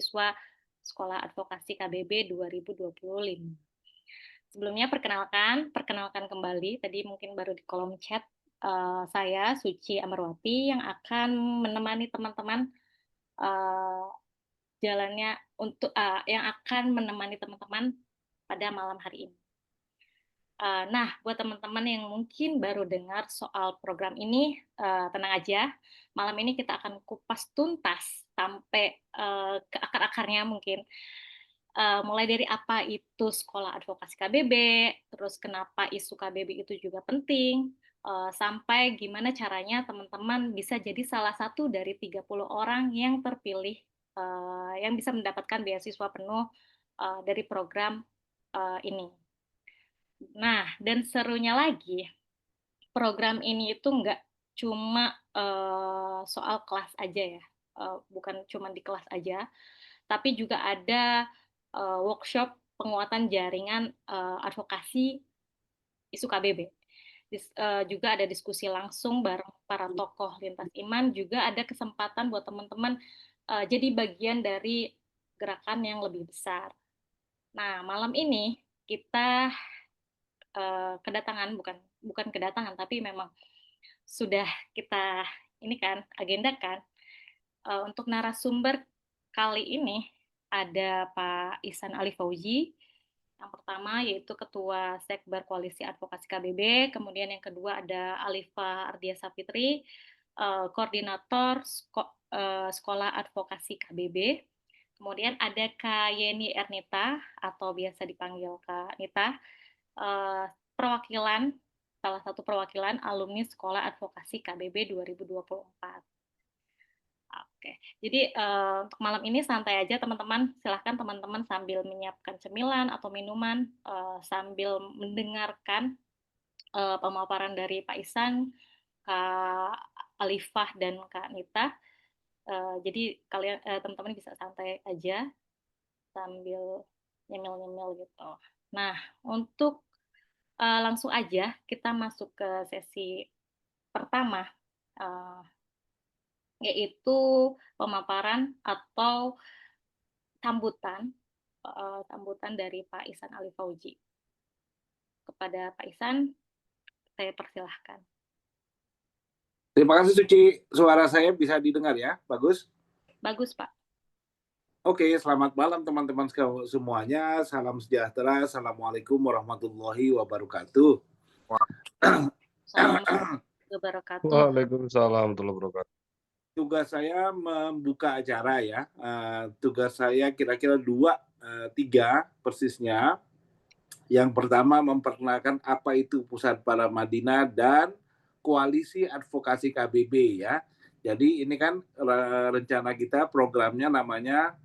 Siswa Sekolah Advokasi KBB 2025. Sebelumnya perkenalkan kembali, tadi mungkin baru di kolom chat, saya Suci Amarwati yang akan menemani teman-teman, eee, jalannya yang akan menemani teman-teman pada malam hari ini. Nah, buat teman-teman yang mungkin baru dengar soal program ini, tenang aja, malam ini kita akan kupas tuntas sampai, ke akar-akarnya mungkin. Mulai dari apa itu sekolah advokasi KBB, terus kenapa isu KBB itu juga penting, sampai gimana caranya teman-teman bisa jadi salah satu dari 30 orang yang terpilih, yang bisa mendapatkan beasiswa penuh, dari program, ini. Nah, dan serunya lagi, program ini itu nggak cuma, soal kelas aja ya, bukan cuma di kelas aja, tapi juga ada, workshop penguatan jaringan, advokasi isu KBB. Juga ada diskusi langsung bareng para tokoh lintas iman, juga ada kesempatan buat teman-teman, jadi bagian dari gerakan yang lebih besar. Nah, malam ini kita, kedatangan bukan bukan kedatangan, tapi memang sudah kita ini kan, agendakan, untuk narasumber kali ini ada Pak Ihsan Ali Fauzi, yang pertama yaitu Ketua Sekber Koalisi Advokasi KBB, kemudian yang kedua ada Alifa Ardia Sapitri, Koordinator Sekolah Advokasi KBB, kemudian ada Kak Yeni Ernita atau biasa dipanggil Kak Nita, perwakilan salah satu perwakilan alumni Sekolah Advokasi KBB 2024. Oke, jadi, untuk malam ini santai aja teman-teman, silahkan teman-teman sambil menyiapkan cemilan atau minuman, sambil mendengarkan, pemaparan dari Pak Ihsan, Kak Alifah, dan Kak Nita. Jadi teman-teman bisa santai aja sambil nyemil-nyemil gitu. Nah, untuk, langsung aja kita masuk ke sesi pertama, eee, yaitu pemaparan atau sambutan, sambutan dari Pak Ihsan Ali Fauzi. Kepada Pak Ihsan, saya persilahkan. Terima kasih Suci, suara saya bisa didengar ya? Bagus? Bagus, Pak. Oke, selamat malam teman-teman semuanya. Salam sejahtera. Assalamualaikum warahmatullahi wabarakatuh. Assalamualaikum warahmatullahi wabarakatuh. Waalaikumsalam warahmatullahi wabarakatuh. Tugas saya membuka acara ya. Tugas saya kira-kira 3 persisnya. Yang pertama memperkenalkan apa itu Pusat Para Madinah dan Koalisi Advokasi KBB ya. Jadi ini kan rencana kita, programnya namanya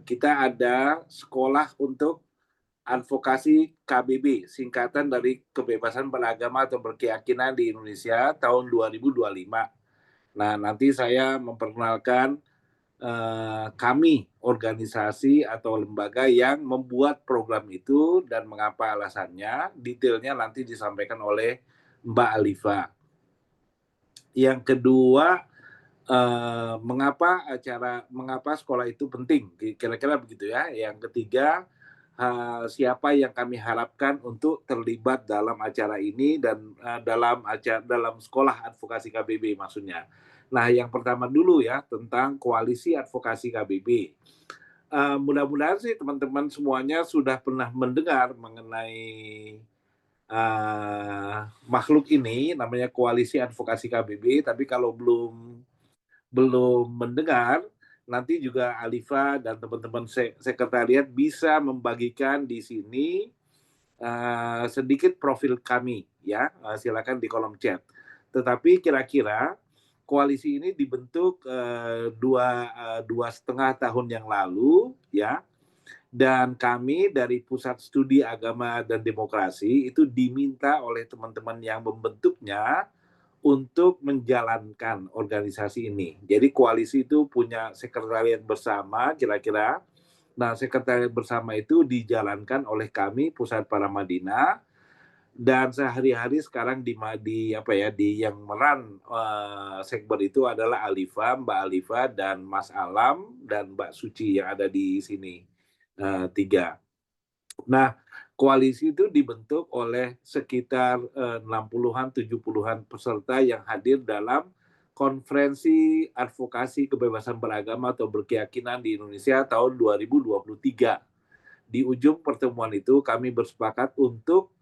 kita ada sekolah untuk advokasi KBB, singkatan dari kebebasan beragama atau berkeyakinan di Indonesia tahun 2025. Nah, nanti saya memperkenalkan kami organisasi atau lembaga yang membuat program itu dan mengapa alasannya, detailnya nanti disampaikan oleh Mbak Alifa. Yang kedua, mengapa sekolah itu penting, kira-kira begitu ya. Yang ketiga, siapa yang kami harapkan untuk terlibat dalam acara ini dan dalam sekolah advokasi KBB maksudnya. Nah, yang pertama dulu ya tentang koalisi advokasi KBB. Mudah-mudahan sih teman-teman semuanya sudah pernah mendengar mengenai makhluk ini, namanya koalisi advokasi KBB. Tapi kalau belum mendengar, nanti juga Alifa dan teman-teman sekretariat bisa membagikan di sini sedikit profil kami ya, silakan di kolom chat. Tetapi kira-kira koalisi ini dibentuk 2,5 tahun yang lalu ya, dan kami dari Pusat Studi Agama dan Demokrasi itu diminta oleh teman-teman yang membentuknya untuk menjalankan organisasi ini. Jadi koalisi itu punya sekretariat bersama kira-kira. Nah, sekretariat bersama itu dijalankan oleh kami Pusat Para Madinah Dan sehari-hari sekarang di yang segber itu adalah Alifa, Mbak Alifa dan Mas Alam dan Mbak Suci yang ada di sini, 3. Nah, koalisi itu dibentuk oleh sekitar 60-an, 70-an peserta yang hadir dalam konferensi advokasi kebebasan beragama atau berkeyakinan di Indonesia tahun 2023. Di ujung pertemuan itu kami bersepakat untuk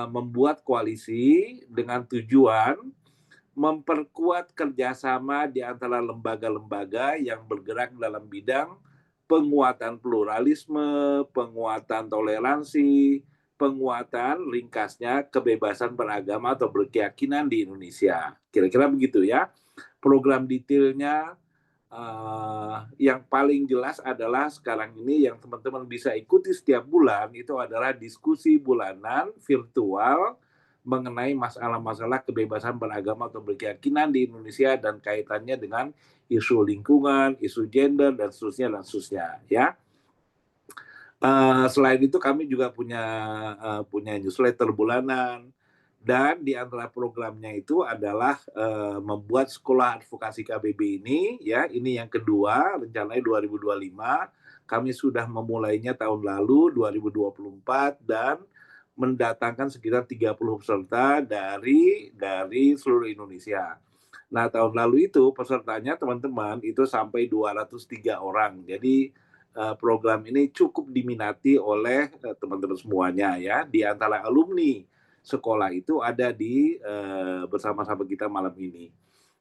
membuat koalisi dengan tujuan memperkuat kerjasama di antara lembaga-lembaga yang bergerak dalam bidang penguatan pluralisme, penguatan toleransi, penguatan ringkasnya kebebasan beragama atau berkeyakinan di Indonesia. Kira-kira begitu ya. Program detailnya yang paling jelas adalah sekarang ini yang teman-teman bisa ikuti setiap bulan itu adalah diskusi bulanan virtual mengenai masalah-masalah kebebasan beragama atau berkeyakinan di Indonesia dan kaitannya dengan isu lingkungan, isu gender dan seterusnya ya. Selain itu kami juga punya newsletter bulanan dan di antara programnya itu adalah membuat sekolah advokasi KBB ini ya, ini yang kedua, rencananya 2025. Kami sudah memulainya tahun lalu 2024 dan mendatangkan sekitar 30 peserta dari seluruh Indonesia. Nah, tahun lalu itu pesertanya teman-teman itu sampai 203 orang. Jadi program ini cukup diminati oleh teman-teman semuanya ya. Di antara alumni sekolah itu ada di bersama-sama kita malam ini.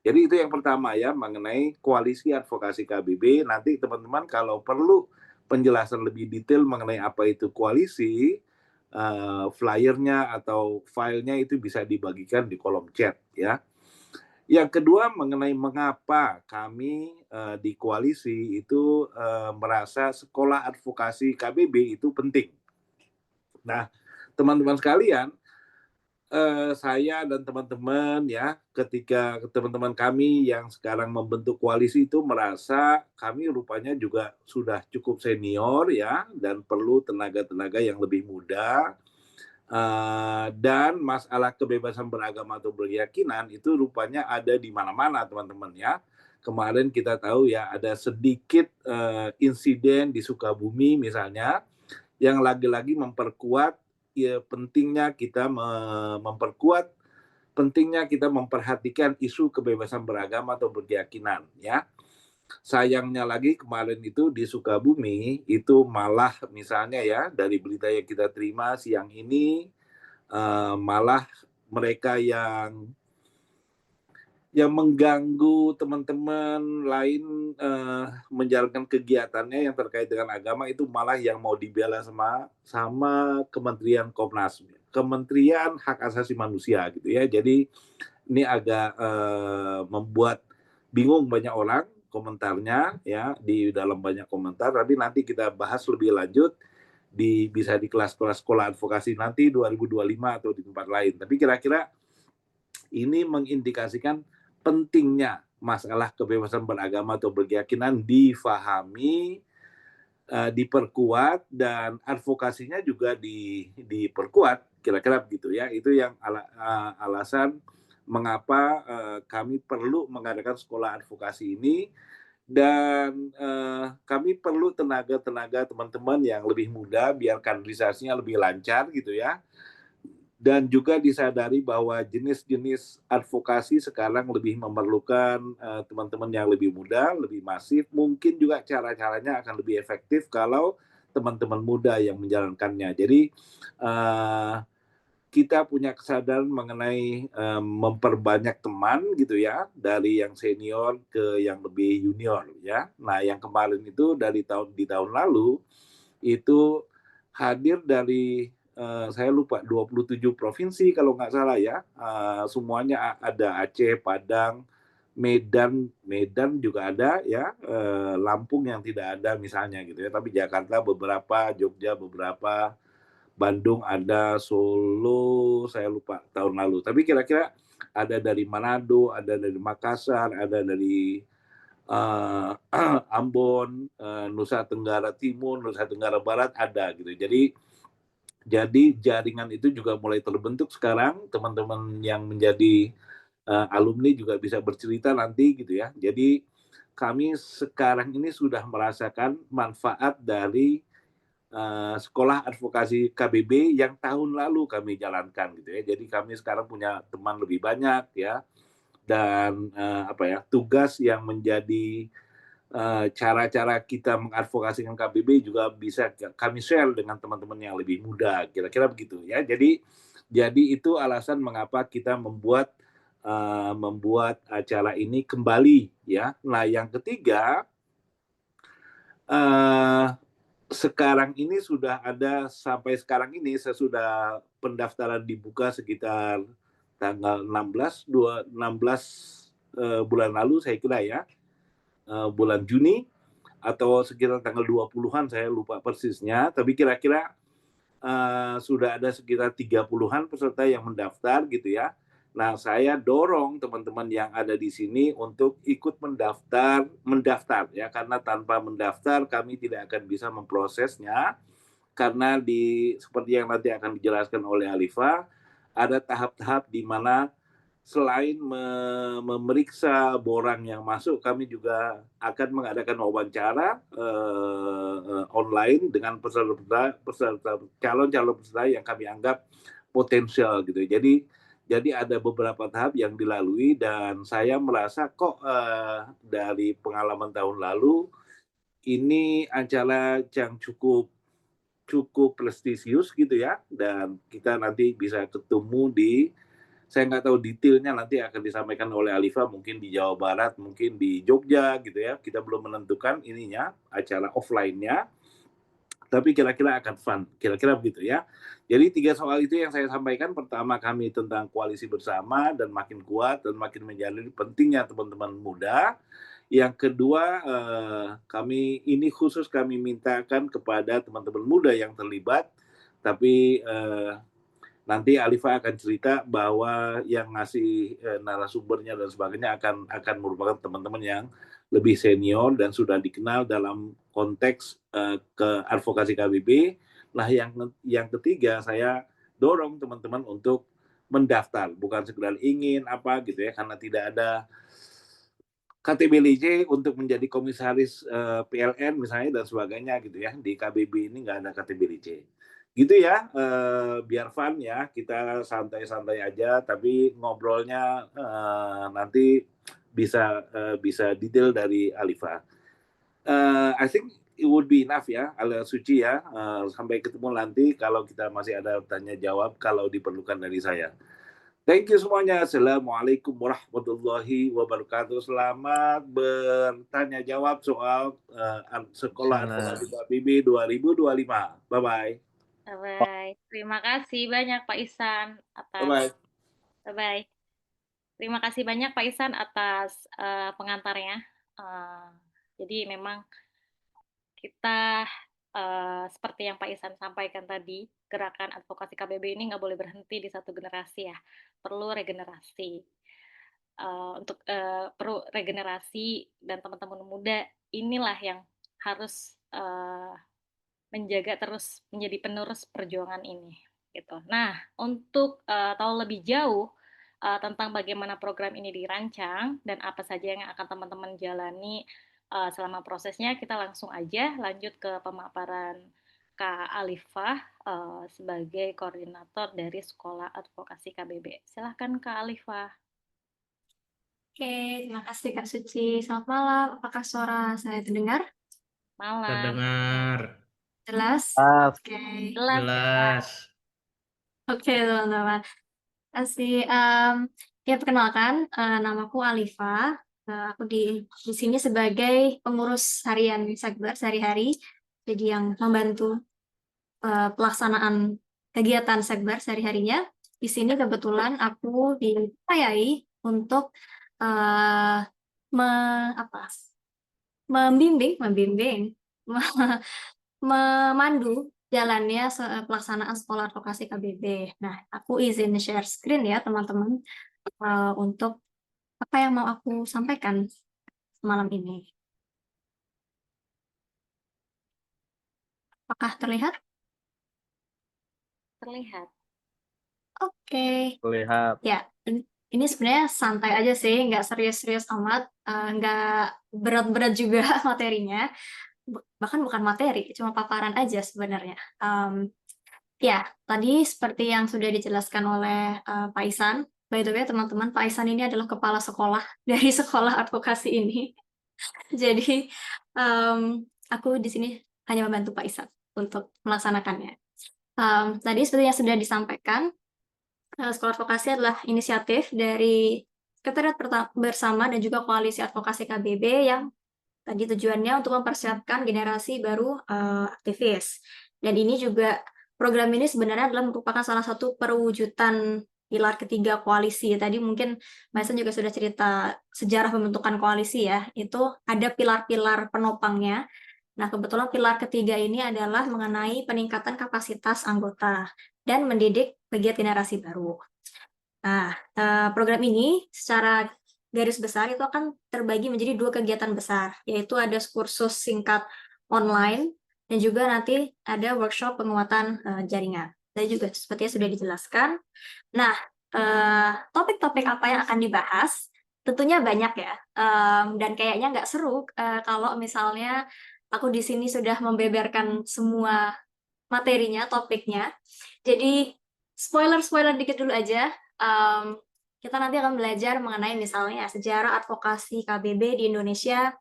Jadi itu yang pertama ya mengenai koalisi advokasi KBB. Nanti teman-teman kalau perlu penjelasan lebih detail mengenai apa itu koalisi, flyernya atau filenya itu bisa dibagikan di kolom chat ya. Yang kedua mengenai mengapa kami di koalisi itu merasa sekolah advokasi KBB itu penting. Nah, teman-teman sekalian, saya dan teman-teman ya, ketika teman-teman kami yang sekarang membentuk koalisi itu merasa kami rupanya juga sudah cukup senior ya, dan perlu tenaga-tenaga yang lebih muda. Dan masalah kebebasan beragama atau berkeyakinan itu rupanya ada di mana-mana teman-teman ya. Kemarin kita tahu ya ada sedikit insiden di Sukabumi misalnya yang lagi-lagi memperkuat ya, pentingnya kita memperhatikan isu kebebasan beragama atau berkeyakinan ya. Sayangnya lagi kemarin itu di Sukabumi itu malah misalnya ya dari berita yang kita terima siang ini malah mereka yang mengganggu teman-teman lain menjalankan kegiatannya yang terkait dengan agama itu malah yang mau dibela sama Kementerian Komnas, Kementerian Hak Asasi Manusia gitu ya. Jadi ini agak membuat bingung banyak orang komentarnya ya di dalam banyak komentar, tapi nanti kita bahas lebih lanjut bisa di kelas-kelas sekolah advokasi nanti 2025 atau di tempat lain. Tapi kira-kira ini mengindikasikan pentingnya masalah kebebasan beragama atau berkeyakinan difahami, diperkuat dan advokasinya juga diperkuat, kira-kira begitu ya. Itu yang alasan mengapa kami perlu mengadakan sekolah advokasi ini dan kami perlu tenaga-tenaga teman-teman yang lebih muda biar kaderisasinya lebih lancar gitu ya. Dan juga disadari bahwa jenis-jenis advokasi sekarang lebih memerlukan teman-teman yang lebih muda, lebih masif. Mungkin juga cara-caranya akan lebih efektif kalau teman-teman muda yang menjalankannya. Jadi kita punya kesadaran mengenai memperbanyak teman gitu ya, dari yang senior ke yang lebih junior ya. Nah, yang kemarin itu di tahun lalu itu hadir dari saya lupa 27 provinsi kalau nggak salah ya. Semuanya ada, Aceh, Padang, Medan juga ada ya, Lampung yang tidak ada misalnya gitu ya, tapi Jakarta beberapa, Jogja beberapa, Bandung ada, Solo saya lupa tahun lalu. Tapi kira-kira ada dari Manado, ada dari Makassar, ada dari Ambon, Nusa Tenggara Timur, Nusa Tenggara Barat ada gitu. Jadi Jadi jaringan itu juga mulai terbentuk sekarang, teman-teman yang menjadi alumni juga bisa bercerita nanti gitu ya. Jadi kami sekarang ini sudah merasakan manfaat dari sekolah advokasi KBB yang tahun lalu kami jalankan gitu ya. Jadi kami sekarang punya teman lebih banyak ya, dan tugas yang menjadi cara-cara kita mengadvokasikan KBB juga bisa kami share dengan teman-teman yang lebih muda, kira-kira begitu ya. Jadi itu alasan mengapa kita membuat acara ini kembali ya. Nah, yang ketiga, sekarang ini sudah ada, sampai sekarang ini sesudah pendaftaran dibuka sekitar tanggal 16 bulan lalu saya kira ya, bulan Juni atau sekitar tanggal 20-an, saya lupa persisnya, tapi kira-kira sudah ada sekitar 30-an peserta yang mendaftar gitu ya. Nah, saya dorong teman-teman yang ada di sini untuk ikut mendaftar ya, karena tanpa mendaftar kami tidak akan bisa memprosesnya, karena seperti yang nanti akan dijelaskan oleh Alifa, ada tahap-tahap di mana selain memeriksa borang yang masuk, kami juga akan mengadakan wawancara online dengan calon-calon peserta yang kami anggap potensial gitu. Jadi ada beberapa tahap yang dilalui, dan saya merasa kok dari pengalaman tahun lalu ini acara yang cukup prestisius gitu ya, dan kita nanti bisa ketemu saya nggak tahu detailnya, nanti akan disampaikan oleh Alifa, mungkin di Jawa Barat, mungkin di Jogja gitu ya. Kita belum menentukan ininya, acara offline-nya, tapi kira-kira akan fun, kira-kira begitu ya. Jadi 3 soal itu yang saya sampaikan. Pertama, kami tentang koalisi bersama dan makin kuat dan makin menjalin pentingnya teman-teman muda. Yang kedua, kami khusus kami mintakan kepada teman-teman muda yang terlibat, tapi nanti Alifa akan cerita bahwa yang ngasih narasumbernya dan sebagainya akan merupakan teman-teman yang lebih senior dan sudah dikenal dalam konteks ke advokasi KBB. Nah, yang ketiga, saya dorong teman-teman untuk mendaftar, bukan sekedar ingin apa gitu ya, karena tidak ada KTBLJ untuk menjadi komisaris PLN misalnya dan sebagainya gitu ya. Di KBB ini nggak ada KTBLJ. Gitu ya, biar fun ya, kita santai-santai aja, tapi ngobrolnya nanti bisa detail dari Alifa. I think it would be enough ya, Ala Suci ya. Sampai ketemu nanti kalau kita masih ada tanya jawab kalau diperlukan dari saya. Thank you semuanya. Assalamualaikum warahmatullahi wabarakatuh. Selamat bertanya jawab soal sekolah advokasi KBB 2025. Bye-bye. Bye-bye. Terima kasih banyak Pak Ihsan Bye-bye. atas bye-bye. Terima kasih banyak Pak Ihsan atas pengantarnya. Jadi memang kita seperti yang Pak Ihsan sampaikan tadi, gerakan advokasi KBB ini nggak boleh berhenti di satu generasi ya, perlu regenerasi. Perlu regenerasi, dan teman-teman muda inilah yang harus menjaga terus menjadi penerus perjuangan ini gitu. Nah, untuk tahu lebih jauh tentang bagaimana program ini dirancang dan apa saja yang akan teman-teman jalani selama prosesnya, kita langsung aja lanjut ke pemaparan Kak Alifah sebagai koordinator dari Sekolah Advokasi KBB. Silahkan Kak Alifah. Oke, terima kasih Kak Suci. Selamat malam. Apakah suara saya terdengar? Malam. Terdengar. Jelas? Oke. Jelas. Oke, teman-teman. Terima kasih. Ya, perkenalkan, namaku Alifa. Aku di sini sebagai pengurus harian Sekber sehari-hari. Jadi yang membantu pelaksanaan kegiatan Sekber sehari-harinya. Di sini kebetulan aku dipercayai untuk membimbing, memandu jalannya pelaksanaan sekolah advokasi KBB. Nah, aku izin share screen ya teman-teman untuk apa yang mau aku sampaikan malam ini. Apakah terlihat? terlihat. Oke. Lihat. Ya, ini sebenarnya santai aja sih, nggak serius-serius amat, nggak berat-berat juga materinya. Bahkan bukan materi, cuma paparan aja sebenarnya. Ya, tadi seperti yang sudah dijelaskan oleh Pak Isan, by the way teman-teman, Pak Isan ini adalah kepala sekolah dari sekolah advokasi ini. Jadi aku di sini hanya membantu Pak Isan untuk melaksanakannya. Tadi seperti yang sudah disampaikan, Sekolah Advokasi adalah inisiatif dari Sekretariat Bersama dan juga Koalisi Advokasi KBB yang tadi tujuannya untuk mempersiapkan generasi baru aktivis. Dan ini juga program ini sebenarnya adalah merupakan salah satu perwujudan pilar ketiga koalisi. Tadi mungkin Mbak Esen juga sudah cerita sejarah pembentukan koalisi ya. Itu ada pilar-pilar penopangnya. Nah, kebetulan pilar ketiga ini adalah mengenai peningkatan kapasitas anggota dan mendidik pegiat generasi baru. Nah, program ini secara garis besar itu akan terbagi menjadi 2 kegiatan besar, yaitu ada kursus singkat online dan juga nanti ada workshop penguatan jaringan. Tadi juga sepertinya sudah dijelaskan. Nah, topik-topik apa yang akan dibahas? Tentunya banyak ya, dan kayaknya nggak seru kalau misalnya aku di sini sudah membeberkan semua materinya, topiknya. Jadi spoiler dikit dulu aja. Kita nanti akan belajar mengenai misalnya sejarah advokasi KBB di Indonesia.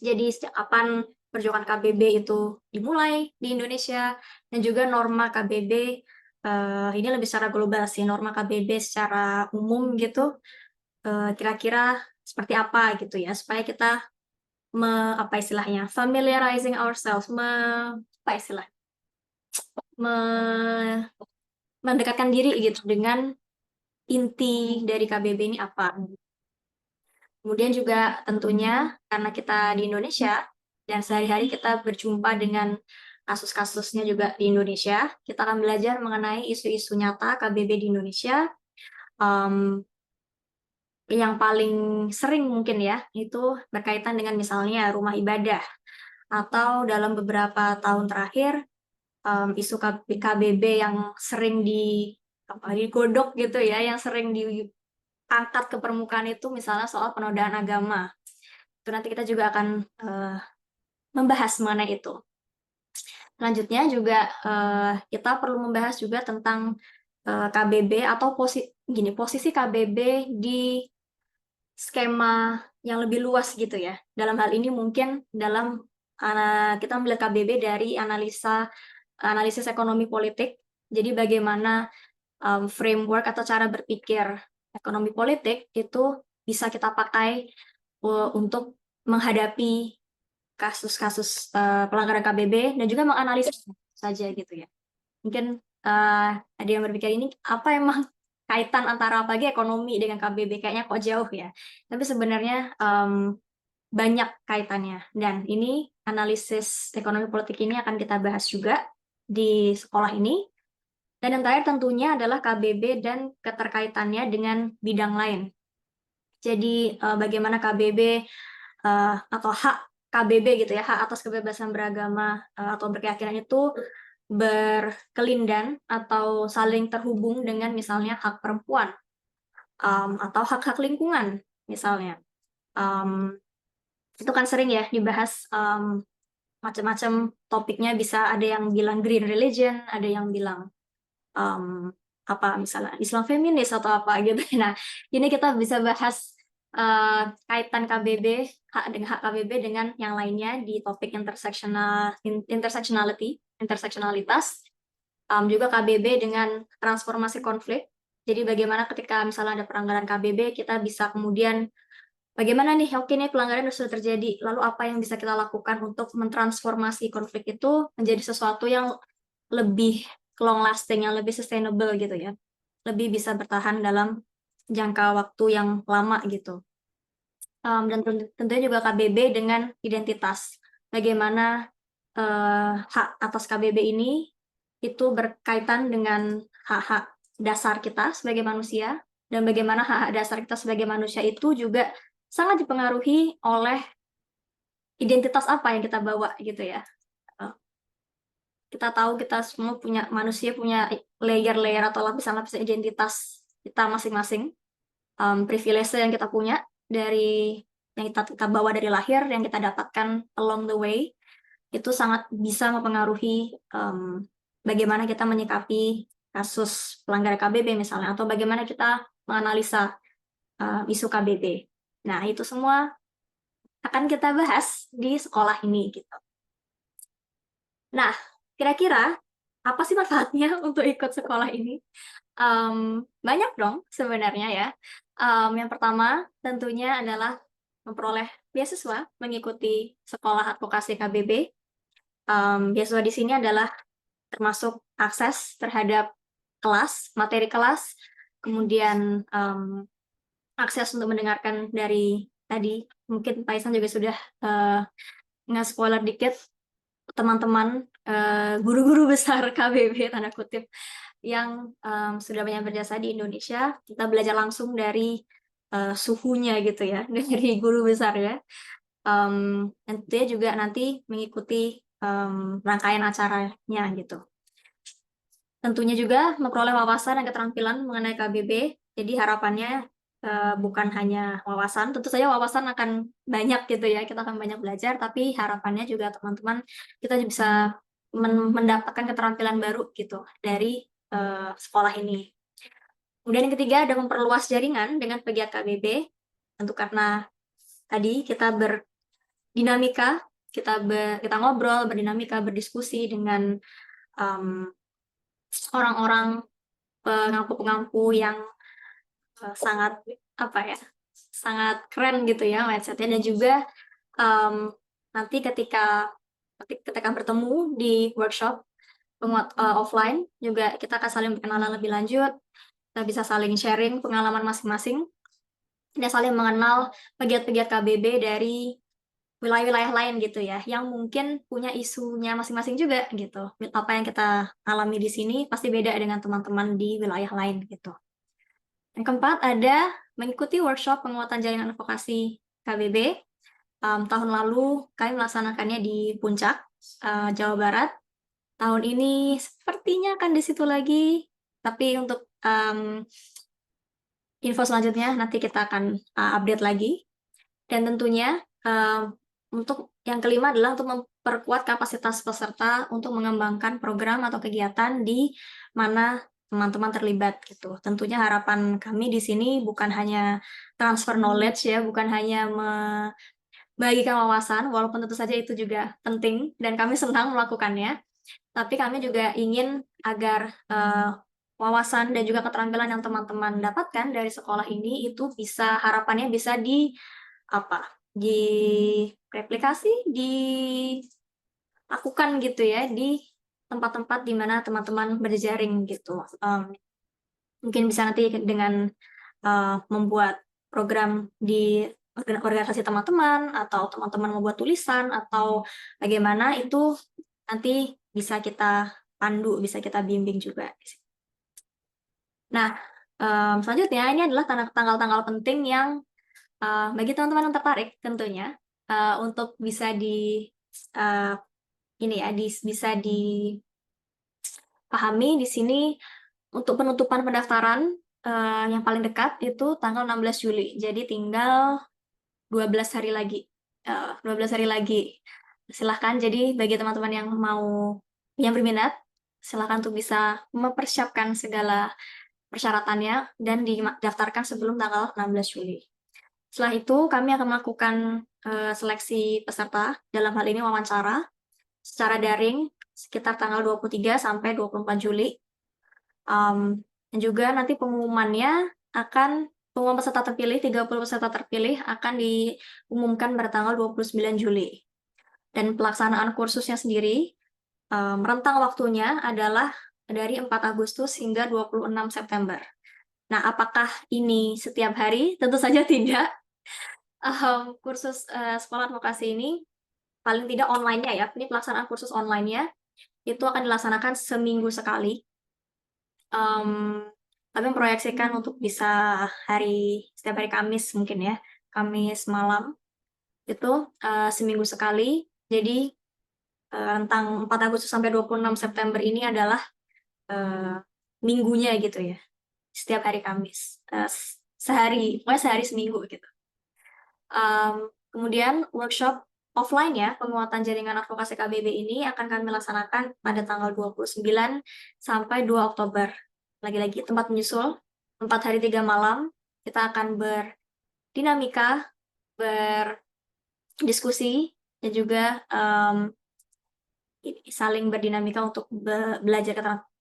Jadi sejak kapan perjuangan KBB itu dimulai di Indonesia, dan juga norma KBB, ini lebih secara global sih, norma KBB secara umum gitu, kira-kira seperti apa gitu ya, supaya kita apa istilahnya, familiarizing ourselves, apa istilah, mendekatkan diri gitu dengan inti dari KBB ini apa. Kemudian juga tentunya karena kita di Indonesia dan sehari-hari kita berjumpa dengan kasus-kasusnya juga di Indonesia, kita akan belajar mengenai isu-isu nyata KBB di Indonesia. Yang paling sering mungkin ya, itu berkaitan dengan misalnya rumah ibadah, atau dalam beberapa tahun terakhir, isu KBB yang sering digodok gitu ya, yang sering diangkat ke permukaan itu misalnya soal penodaan agama. Itu nanti kita juga akan membahas mengenai itu. Selanjutnya juga kita perlu membahas juga tentang KBB atau posisi KBB di skema yang lebih luas gitu ya. Dalam hal ini mungkin dalam kita melihat KBB dari analisis ekonomi politik. Jadi bagaimana framework atau cara berpikir ekonomi politik itu bisa kita pakai untuk menghadapi kasus-kasus pelanggaran KBB dan juga menganalisis saja gitu ya. Mungkin ada yang berpikir ini apa emang kaitan antara apalagi ekonomi dengan KBB, kayaknya kok jauh ya. Tapi sebenarnya banyak kaitannya. Dan ini analisis ekonomi politik ini akan kita bahas juga di sekolah ini. Dan yang terakhir tentunya adalah KBB dan keterkaitannya dengan bidang lain. Jadi bagaimana KBB atau hak KBB gitu ya, hak atas kebebasan beragama atau berkeyakinan itu berkelindan atau saling terhubung dengan misalnya hak perempuan atau hak-hak lingkungan misalnya. Itu kan sering ya dibahas, macam-macam topiknya, bisa ada yang bilang green religion, ada yang bilang apa misalnya Islam feminis atau apa gitu. Nah, ini kita bisa bahas kaitan KBB, hak KBB dengan yang lainnya di topik interseksionalitas, juga KBB dengan transformasi konflik. Jadi bagaimana ketika misalnya ada pelanggaran KBB, kita bisa kemudian bagaimana nih, oke nih pelanggaran sudah terjadi, lalu apa yang bisa kita lakukan untuk mentransformasi konflik itu menjadi sesuatu yang lebih long lasting, yang lebih sustainable gitu ya, lebih bisa bertahan dalam jangka waktu yang lama gitu. Dan tentunya juga KBB dengan identitas. Bagaimana hak atas KBB ini itu berkaitan dengan hak-hak dasar kita sebagai manusia, dan bagaimana hak-hak dasar kita sebagai manusia itu juga sangat dipengaruhi oleh identitas apa yang kita bawa gitu ya. kita tahu kita semua manusia punya layer-layer atau lapisan-lapisan identitas kita masing-masing, privilege yang kita punya dari yang kita bawa dari lahir, yang kita dapatkan along the way, itu sangat bisa mempengaruhi bagaimana kita menyikapi kasus pelanggaran KBB misalnya, atau bagaimana kita menganalisa isu KBB. Nah, itu semua akan kita bahas di sekolah ini gitu. Nah, kira-kira apa sih manfaatnya untuk ikut sekolah ini? Banyak dong sebenarnya ya. Yang pertama tentunya adalah memperoleh beasiswa mengikuti sekolah advokasi KBB. Beasiswa di sini adalah termasuk akses terhadap kelas, materi kelas, kemudian akses untuk mendengarkan dari tadi, mungkin Pak Isan juga sudah nge-spoiler dikit, teman-teman guru-guru besar KBB tanda kutip yang sudah banyak berjasa di Indonesia, kita belajar langsung dari suhunya gitu ya, dari guru besar ya. Dan tentunya juga nanti mengikuti rangkaian acaranya gitu. Tentunya juga memperoleh wawasan dan keterampilan mengenai KBB, jadi harapannya bukan hanya wawasan, tentu saja wawasan akan banyak gitu ya, kita akan banyak belajar, tapi harapannya juga teman-teman kita bisa mendapatkan keterampilan baru gitu dari sekolah ini. Kemudian yang ketiga ada memperluas jaringan dengan pegiat KBB, tentu karena tadi kita berdinamika, kita ngobrol, berdinamika, berdiskusi dengan orang-orang pengampu-pengampu yang sangat sangat keren gitu ya mindsetnya, dan juga nanti ketika bertemu di workshop offline juga kita akan saling berkenalan lebih lanjut, kita bisa saling sharing pengalaman masing-masing dan saling mengenal pegiat-pegiat KBB dari wilayah-wilayah lain gitu ya, yang mungkin punya isunya masing-masing juga gitu. Apa yang kita alami di sini pasti beda dengan teman-teman di wilayah lain gitu. Yang keempat ada mengikuti workshop penguatan jaringan advokasi KBB. Tahun lalu kami melaksanakannya di Puncak, Jawa Barat. Tahun ini sepertinya akan di situ lagi, tapi untuk info selanjutnya nanti kita akan update lagi. Dan tentunya untuk yang kelima adalah untuk memperkuat kapasitas peserta untuk mengembangkan program atau kegiatan di mana teman-teman terlibat gitu. Tentunya harapan kami di sini bukan hanya transfer knowledge ya, bukan hanya membagikan wawasan, walaupun tentu saja itu juga penting dan kami senang melakukannya. Tapi kami juga ingin agar wawasan dan juga keterampilan yang teman-teman dapatkan dari sekolah ini itu harapannya bisa direplikasi, dilakukan gitu ya di tempat-tempat di mana teman-teman berjejaring gitu. Mungkin bisa nanti dengan membuat program di organisasi teman-teman, atau teman-teman membuat tulisan, atau bagaimana itu nanti bisa kita pandu, bisa kita bimbing juga. Nah, selanjutnya ini adalah tanggal-tanggal penting yang bagi teman-teman yang tertarik tentunya untuk bisa bisa dipahami di sini. Untuk penutupan pendaftaran yang paling dekat itu tanggal 16 Juli. Jadi tinggal 12 hari lagi. 12 hari lagi. Silahkan, jadi bagi teman-teman yang berminat, silahkan untuk bisa mempersiapkan segala persyaratannya dan didaftarkan sebelum tanggal 16 Juli. Setelah itu, kami akan melakukan seleksi peserta, dalam hal ini wawancara, secara daring sekitar tanggal 23 sampai 24 Juli. Dan juga nanti pengumuman peserta terpilih, 30 peserta terpilih akan diumumkan pada tanggal 29 Juli. Dan pelaksanaan kursusnya sendiri, rentang waktunya adalah dari 4 Agustus hingga 26 September. Nah, apakah ini setiap hari? Tentu saja tidak. Kursus sekolah advokasi ini paling tidak online-nya ya, ini pelaksanaan kursus online-nya itu akan dilaksanakan seminggu sekali. Kami memproyeksikan untuk bisa setiap hari Kamis mungkin ya, Kamis malam itu seminggu sekali. Jadi rentang 4 Agustus sampai 26 September ini adalah minggunya gitu ya, setiap hari Kamis, pokoknya sehari seminggu gitu. Kemudian workshop offline ya, penguatan jaringan advokasi KBB ini akan kami laksanakan pada tanggal 29 sampai 2 Oktober. Lagi-lagi tempat menyusul, 4 hari 3 malam, kita akan berdinamika, berdiskusi, dan juga saling berdinamika untuk belajar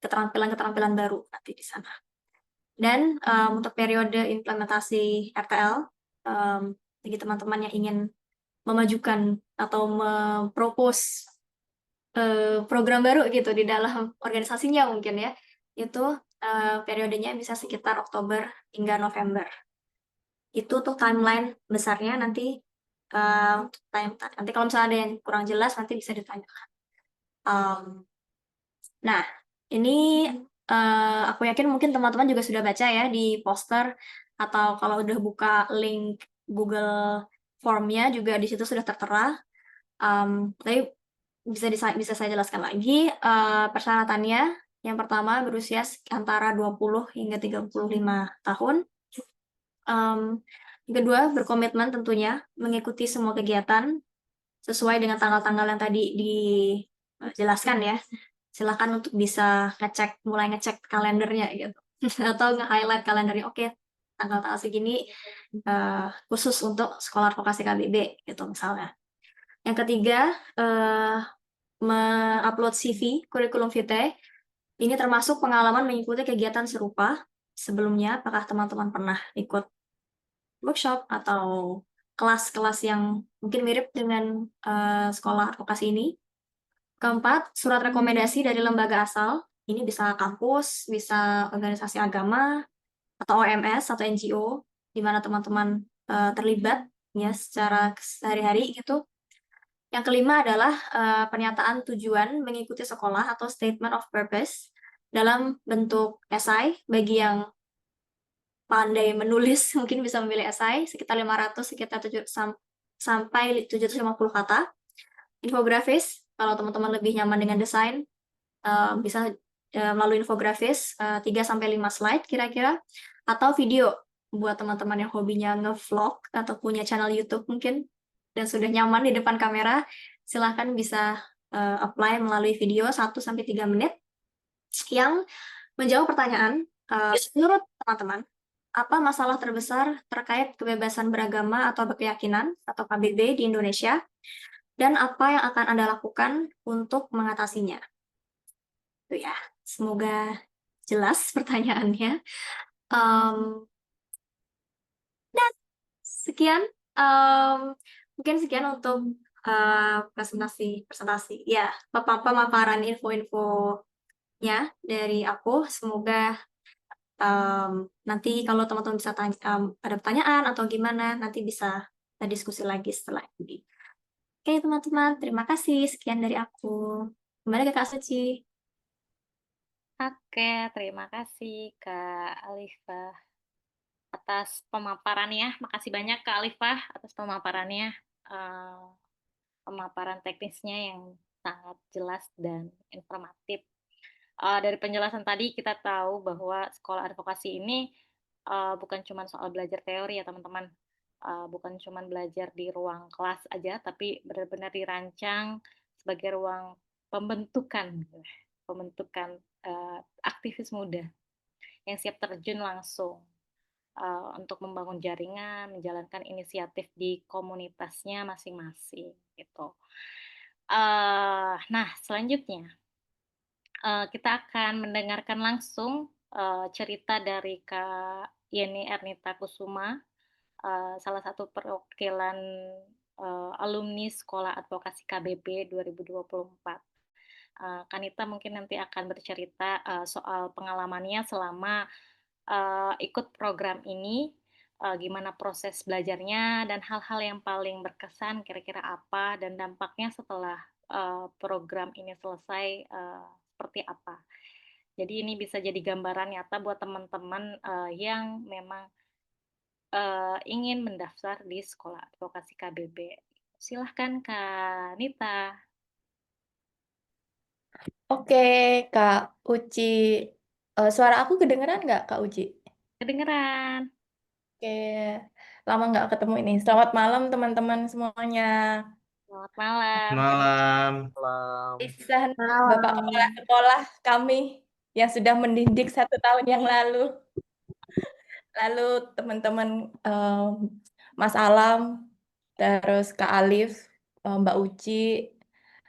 keterampilan-keterampilan baru nanti di sana. Dan untuk periode implementasi RTL, bagi teman-teman yang ingin memajukan atau mempropos program baru gitu di dalam organisasinya mungkin ya, itu periodenya bisa sekitar Oktober hingga November. Itu tuh timeline besarnya nanti. Nanti kalau misalnya ada yang kurang jelas nanti bisa ditanyakan. Nah, ini aku yakin mungkin teman-teman juga sudah baca ya di poster, atau kalau udah buka link Google Form-nya juga di situ sudah tertera. Tapi bisa saya jelaskan lagi. Persyaratannya, yang pertama berusia antara 20 hingga 35 tahun. Yang kedua, berkomitmen tentunya mengikuti semua kegiatan sesuai dengan tanggal-tanggal yang tadi dijelaskan ya. Silakan untuk bisa mulai ngecek kalendernya gitu. Atau nge-highlight kalendernya, oke, tanggal-tanggal segini khusus untuk sekolah advokasi KBB gitu misalnya. Yang ketiga, mengupload CV, kurikulum vitae. Ini termasuk pengalaman mengikuti kegiatan serupa sebelumnya, apakah teman-teman pernah ikut workshop atau kelas-kelas yang mungkin mirip dengan sekolah advokasi ini. Keempat, surat rekomendasi dari lembaga asal. Ini bisa kampus, bisa organisasi agama, atau OMS atau NGO, di mana teman-teman terlibat ya secara sehari-hari gitu. Yang kelima adalah pernyataan tujuan mengikuti sekolah atau statement of purpose dalam bentuk esai. Bagi yang pandai menulis mungkin bisa memilih esai sekitar 7 sampai 750 kata. Infografis, kalau teman-teman lebih nyaman dengan desain, bisa melalui infografis 3 sampai 5 slide kira-kira, atau video buat teman-teman yang hobinya nge-vlog atau punya channel YouTube mungkin dan sudah nyaman di depan kamera, silahkan bisa apply melalui video 1 sampai 3 menit yang menjawab pertanyaan menurut teman-teman, apa masalah terbesar terkait kebebasan beragama atau berkeyakinan atau KBB di Indonesia, dan apa yang akan Anda lakukan untuk mengatasinya. Itu ya, semoga jelas pertanyaannya. Dan sekian, mungkin sekian untuk presentasi. Ya, pemaparan info-infonya dari aku. Semoga nanti kalau teman-teman bisa ada pertanyaan atau gimana, nanti bisa kita diskusi lagi setelah ini. Oke teman-teman, terima kasih. Sekian dari aku. Kembali ke Kak Suci. Oke, terima kasih Kak Alifah atas pemaparannya. Makasih banyak Kak Alifah atas pemaparannya. Pemaparan teknisnya yang sangat jelas dan informatif. Dari penjelasan tadi kita tahu bahwa sekolah advokasi ini bukan cuma soal belajar teori ya teman-teman. Bukan cuma belajar di ruang kelas aja, tapi benar-benar dirancang sebagai ruang pembentukan aktivis muda yang siap terjun langsung untuk membangun jaringan, menjalankan inisiatif di komunitasnya masing-masing gitu. Nah, selanjutnya kita akan mendengarkan langsung cerita dari Kak Yeni Ernita Kusuma, salah satu perwakilan alumni Sekolah Advokasi KBB 2024. Kanita mungkin nanti akan bercerita soal pengalamannya selama ikut program ini, gimana proses belajarnya dan hal-hal yang paling berkesan kira-kira apa, dan dampaknya setelah program ini selesai seperti apa. Jadi ini bisa jadi gambaran nyata buat teman-teman yang memang ingin mendaftar di Sekolah Advokasi KBB. Silahkan Kak Nita. Oke, Kak Uci. Suara aku kedengeran nggak, Kak Uci? Kedengeran. Oke, lama nggak ketemu ini. Selamat malam, teman-teman semuanya. Selamat malam. Malam. Malam. Ihsan, Bapak Kepala Sekolah kami yang sudah mendidik 1 tahun yang lalu. Lalu teman-teman Mas Alam, terus Kak Alif, Mbak Uci,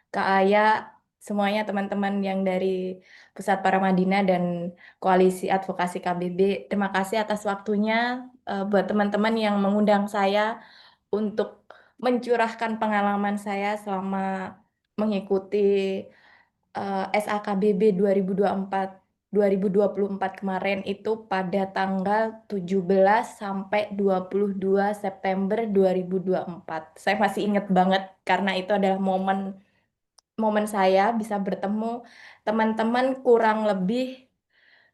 Kak Aya, semuanya teman-teman yang dari Pusat Paramadina dan Koalisi Advokasi KBB. Terima kasih atas waktunya buat teman-teman yang mengundang saya untuk mencurahkan pengalaman saya selama mengikuti SAKBB 2024 kemarin itu pada tanggal 17 sampai 22 September 2024. Saya masih ingat banget karena itu adalah momen saya bisa bertemu teman-teman kurang lebih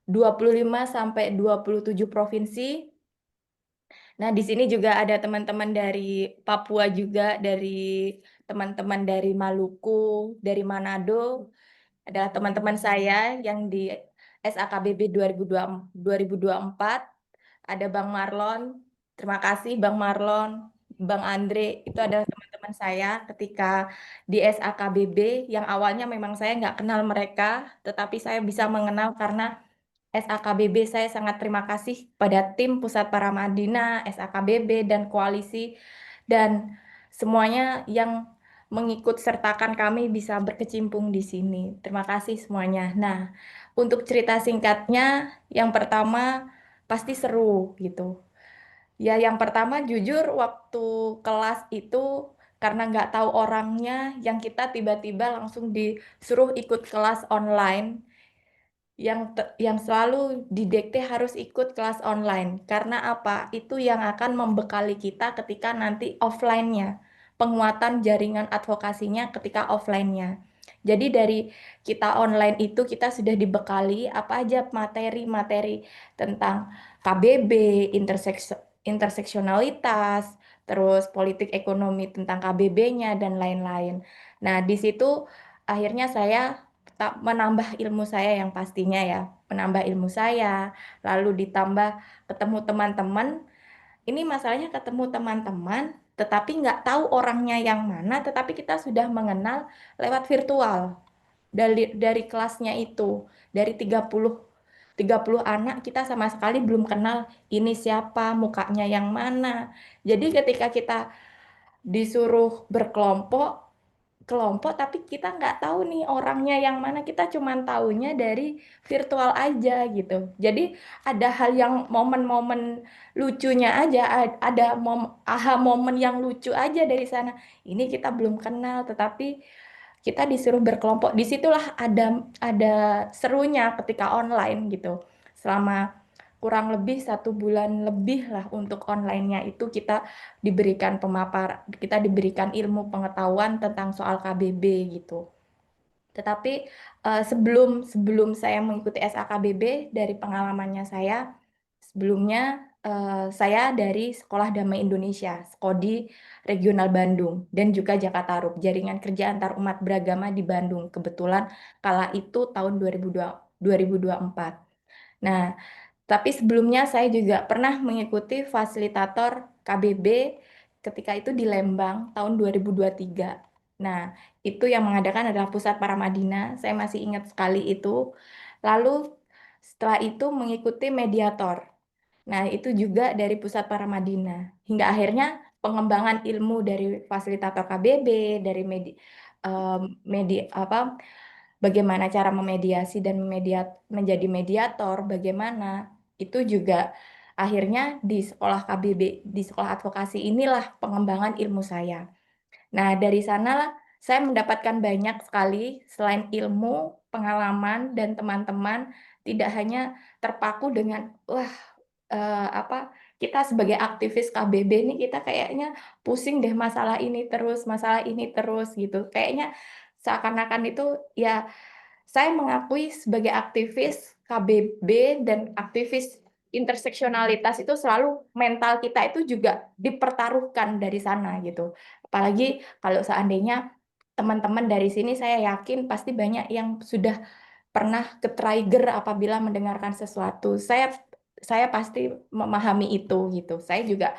25 sampai 27 provinsi. Nah, di sini juga ada teman-teman dari Papua juga, dari teman-teman dari Maluku, dari Manado, adalah teman-teman saya yang di SAKBB 2024. Ada Bang Marlon, terima kasih Bang Marlon, Bang Andre, itu adalah teman-teman saya ketika di SAKBB yang awalnya memang saya nggak kenal mereka, tetapi saya bisa mengenal karena SAKBB. Saya sangat terima kasih pada tim Pusat Paramadina, SAKBB, dan koalisi, dan semuanya yang mengikut sertakan kami bisa berkecimpung di sini. Terima kasih semuanya. Nah, untuk cerita singkatnya, yang pertama pasti seru gitu. Ya, yang pertama jujur waktu kelas itu karena nggak tahu orangnya, yang kita tiba-tiba langsung disuruh ikut kelas online yang selalu didikte harus ikut kelas online. Karena apa? Itu yang akan membekali kita ketika nanti offline-nya, penguatan jaringan advokasinya ketika offline-nya. Jadi dari kita online itu kita sudah dibekali apa aja materi-materi tentang KBB, interseksionalitas, terus politik ekonomi tentang KBB-nya dan lain-lain. Nah, di situ akhirnya saya menambah ilmu saya yang pastinya ya, menambah ilmu saya, lalu ditambah ketemu teman-teman. Ini masalahnya ketemu teman-teman, tetapi nggak tahu orangnya yang mana, tetapi kita sudah mengenal lewat virtual dari kelasnya itu, dari 30 anak kita sama sekali belum kenal ini siapa, mukanya yang mana. Jadi ketika kita disuruh kelompok tapi kita nggak tahu nih orangnya yang mana, kita cuman taunya dari virtual aja gitu. Jadi ada hal yang momen-momen lucunya aja, ada aha momen yang lucu aja dari sana. Ini kita belum kenal tetapi kita disuruh berkelompok. Disitulah ada serunya ketika online gitu. Selama kurang lebih 1 bulan lebih lah untuk online-nya itu kita diberikan ilmu pengetahuan tentang soal KBB gitu. Tetapi sebelum saya mengikuti SAKBB, dari pengalamannya saya sebelumnya, saya dari Sekolah Damai Indonesia, Skodi Regional Bandung, dan juga Jakartarup, Jaringan Kerja Antar Umat Beragama di Bandung. Kebetulan kala itu tahun 2024. Nah, tapi sebelumnya saya juga pernah mengikuti fasilitator KBB ketika itu di Lembang tahun 2023. Nah, itu yang mengadakan adalah Pusat Paramadina, saya masih ingat sekali itu. Lalu setelah itu mengikuti mediator. Nah, itu juga dari Pusat Paramadina. Hingga akhirnya pengembangan ilmu dari fasilitator KBB, dari bagaimana cara memediasi dan menjadi mediator, bagaimana itu juga akhirnya di sekolah KBB, di sekolah advokasi inilah pengembangan ilmu saya. Nah, dari sana saya mendapatkan banyak sekali selain ilmu, pengalaman, dan teman-teman, tidak hanya terpaku dengan kita sebagai aktivis KBB ini kita kayaknya pusing deh masalah ini terus gitu. Kayaknya seakan-akan itu ya saya mengakui sebagai aktivis KBB dan aktivis interseksionalitas itu selalu mental kita itu juga dipertaruhkan dari sana gitu. Apalagi kalau seandainya teman-teman dari sini saya yakin pasti banyak yang sudah pernah ke-trigger apabila mendengarkan sesuatu. Saya pasti memahami itu gitu. Saya juga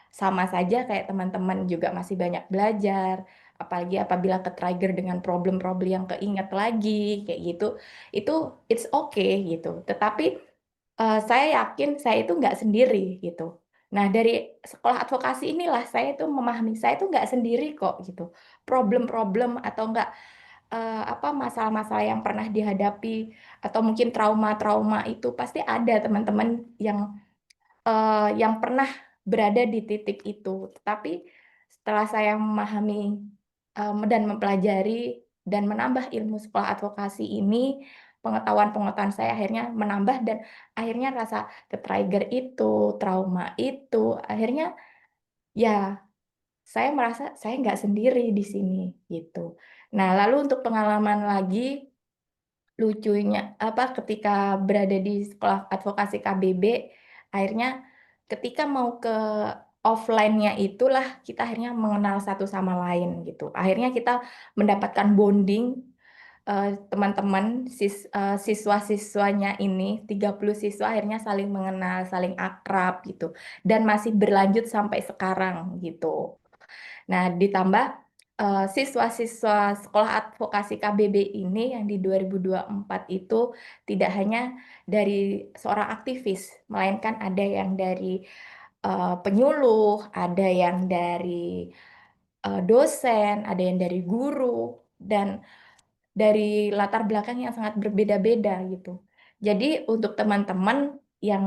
sama saja kayak teman-teman juga masih banyak belajar, apalagi apabila ke-trigger dengan problem-problem yang keinget lagi kayak gitu. Itu it's okay gitu. Tetapi saya yakin saya itu nggak sendiri gitu. Nah, dari sekolah advokasi inilah saya itu memahami saya itu nggak sendiri kok gitu. Problem-problem atau enggak masalah-masalah yang pernah dihadapi atau mungkin trauma-trauma itu pasti ada teman-teman yang pernah berada di titik itu. Tetapi setelah saya memahami dan mempelajari dan menambah ilmu sekolah advokasi ini, pengetahuan-pengetahuan saya akhirnya menambah dan akhirnya rasa ke-trigger itu, trauma itu, akhirnya ya saya merasa saya nggak sendiri di sini gitu. Nah, lalu untuk pengalaman lagi lucunya ketika berada di sekolah advokasi KBB, akhirnya ketika mau ke offline-nya itulah kita akhirnya mengenal satu sama lain gitu. Akhirnya kita mendapatkan bonding teman-teman siswa-siswanya ini 30 siswa akhirnya saling mengenal, saling akrab gitu dan masih berlanjut sampai sekarang gitu. Nah, ditambah siswa-siswa sekolah advokasi KBB ini yang di 2024 itu tidak hanya dari seorang aktivis, melainkan ada yang dari penyuluh, ada yang dari dosen, ada yang dari guru, dan dari latar belakang yang sangat berbeda-beda gitu. Jadi untuk teman-teman yang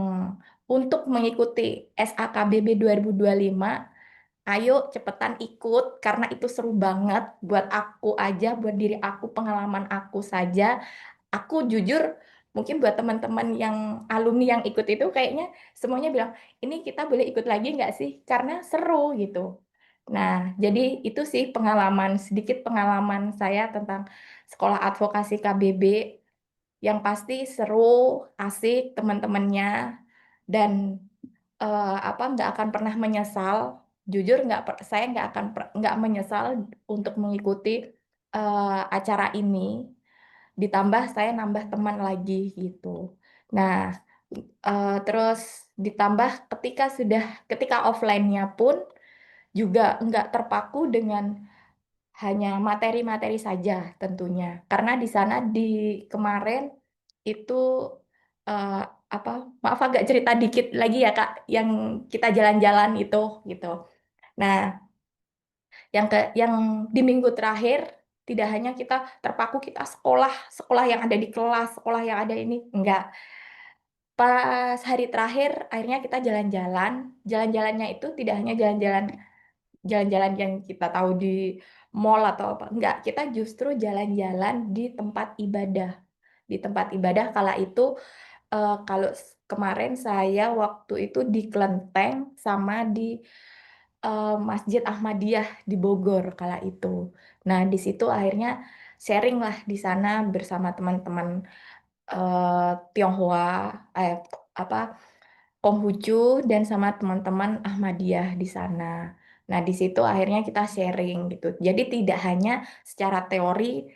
untuk mengikuti SAKBB 2025, ayo cepetan ikut karena itu seru banget buat aku aja, buat diri aku, pengalaman aku saja. Aku jujur mungkin buat teman-teman yang alumni yang ikut itu kayaknya semuanya bilang, "Ini kita boleh ikut lagi nggak sih?" Karena seru gitu. Nah, jadi itu sih sedikit pengalaman saya tentang sekolah advokasi KBB yang pasti seru, asik teman-temannya, dan nggak akan pernah menyesal. Jujur saya nggak menyesal untuk mengikuti acara ini. Ditambah saya nambah teman lagi gitu. Nah, terus ditambah ketika offline-nya pun juga nggak terpaku dengan hanya materi-materi saja tentunya. Karena di sana kemarin itu maaf agak cerita dikit lagi ya Kak, yang kita jalan-jalan itu gitu. Nah, yang di minggu terakhir tidak hanya kita terpaku kita sekolah yang ada di kelas, sekolah yang ada ini, enggak. Pas hari terakhir akhirnya kita jalan-jalan, jalan-jalannya itu tidak hanya jalan-jalan yang kita tahu di mall atau apa, enggak, kita justru jalan-jalan di tempat ibadah. Di tempat ibadah kala itu kalau kemarin saya waktu itu di Klenteng sama di Masjid Ahmadiyah di Bogor kala itu. Nah, di situ akhirnya sharing lah di sana bersama teman-teman Tionghoa, Konghucu dan sama teman-teman Ahmadiyah di sana. Nah, di situ akhirnya kita sharing gitu. Jadi tidak hanya secara teori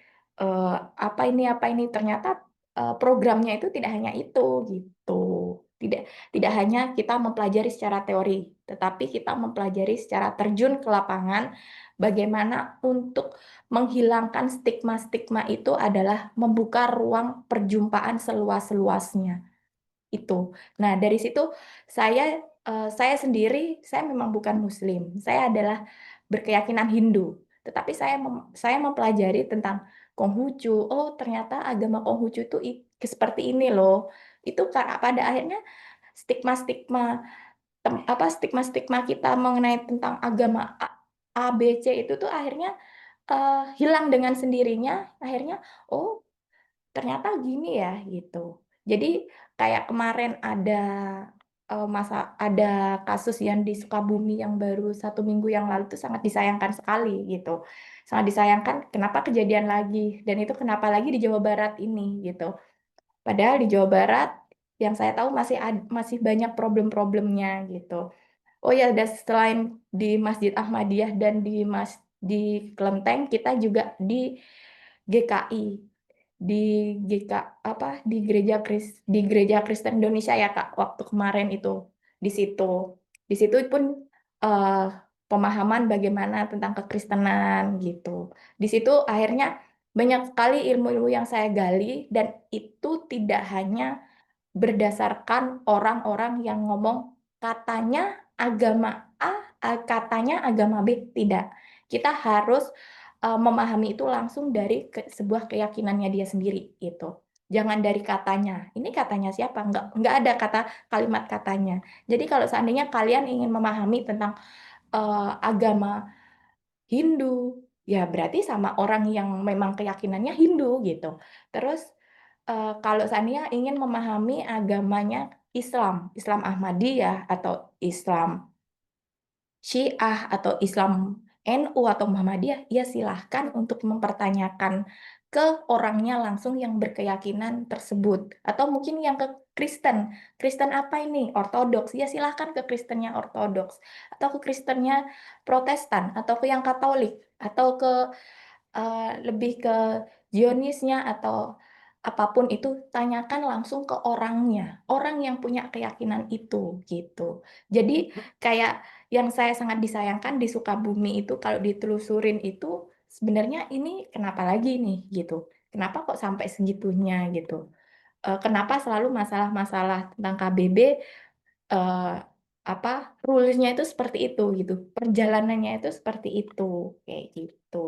apa ini ternyata programnya itu tidak hanya itu gitu. Tidak hanya kita mempelajari secara teori, tetapi kita mempelajari secara terjun ke lapangan bagaimana untuk menghilangkan stigma-stigma itu adalah membuka ruang perjumpaan seluas-luasnya itu. Nah, dari situ saya sendiri saya memang bukan Muslim. Saya adalah berkeyakinan Hindu. Tetapi saya mempelajari tentang Konghucu. Oh, ternyata agama Konghucu itu seperti ini loh. Itu pada akhirnya stigma-stigma stigma-stigma kita mengenai tentang agama A, B, C itu tuh akhirnya hilang dengan sendirinya. Akhirnya, oh ternyata gini ya gitu. Jadi kayak kemarin ada kasus yang di Sukabumi yang baru 1 minggu yang lalu itu sangat disayangkan sekali gitu. Sangat disayangkan kenapa kejadian lagi dan itu kenapa lagi di Jawa Barat ini gitu. Padahal di Jawa Barat yang saya tahu masih banyak problem-problemnya gitu. Oh ya, dan selain di Masjid Ahmadiyah dan di di Kelenteng, kita juga di GKI, di di Gereja Kristen Indonesia ya Kak, waktu kemarin itu di situ. Di situ pun pemahaman bagaimana tentang kekristenan gitu. Di situ akhirnya banyak sekali ilmu-ilmu yang saya gali, dan itu tidak hanya berdasarkan orang-orang yang ngomong katanya agama A, katanya agama B. Tidak. Kita harus memahami itu langsung dari sebuah keyakinannya dia sendiri gitu. Jangan dari katanya. Ini katanya siapa? Nggak ada kalimat katanya. Jadi kalau seandainya kalian ingin memahami tentang agama Hindu, ya berarti sama orang yang memang keyakinannya Hindu gitu. Terus kalau seandainya ingin memahami agamanya Islam, Islam Ahmadiyah atau Islam Syiah atau Islam NU atau Muhammadiyah, ya silahkan untuk mempertanyakan ke orangnya langsung yang berkeyakinan tersebut. Atau mungkin yang ke Kristen. Kristen apa ini? Ortodoks. Ya silahkan ke Kristennya Ortodoks. Atau ke Kristennya Protestan. Atau ke yang Katolik. Atau ke lebih ke Zionisnya atau apapun itu, tanyakan langsung ke orangnya. Orang yang punya keyakinan itu gitu. Jadi kayak yang saya sangat disayangkan di Sukabumi itu, kalau ditelusurin itu sebenarnya ini kenapa lagi nih gitu. Kenapa kok sampai segitunya gitu. Kenapa selalu masalah-masalah tentang KBB rules-nya itu seperti itu gitu. Perjalanannya itu seperti itu kayak gitu.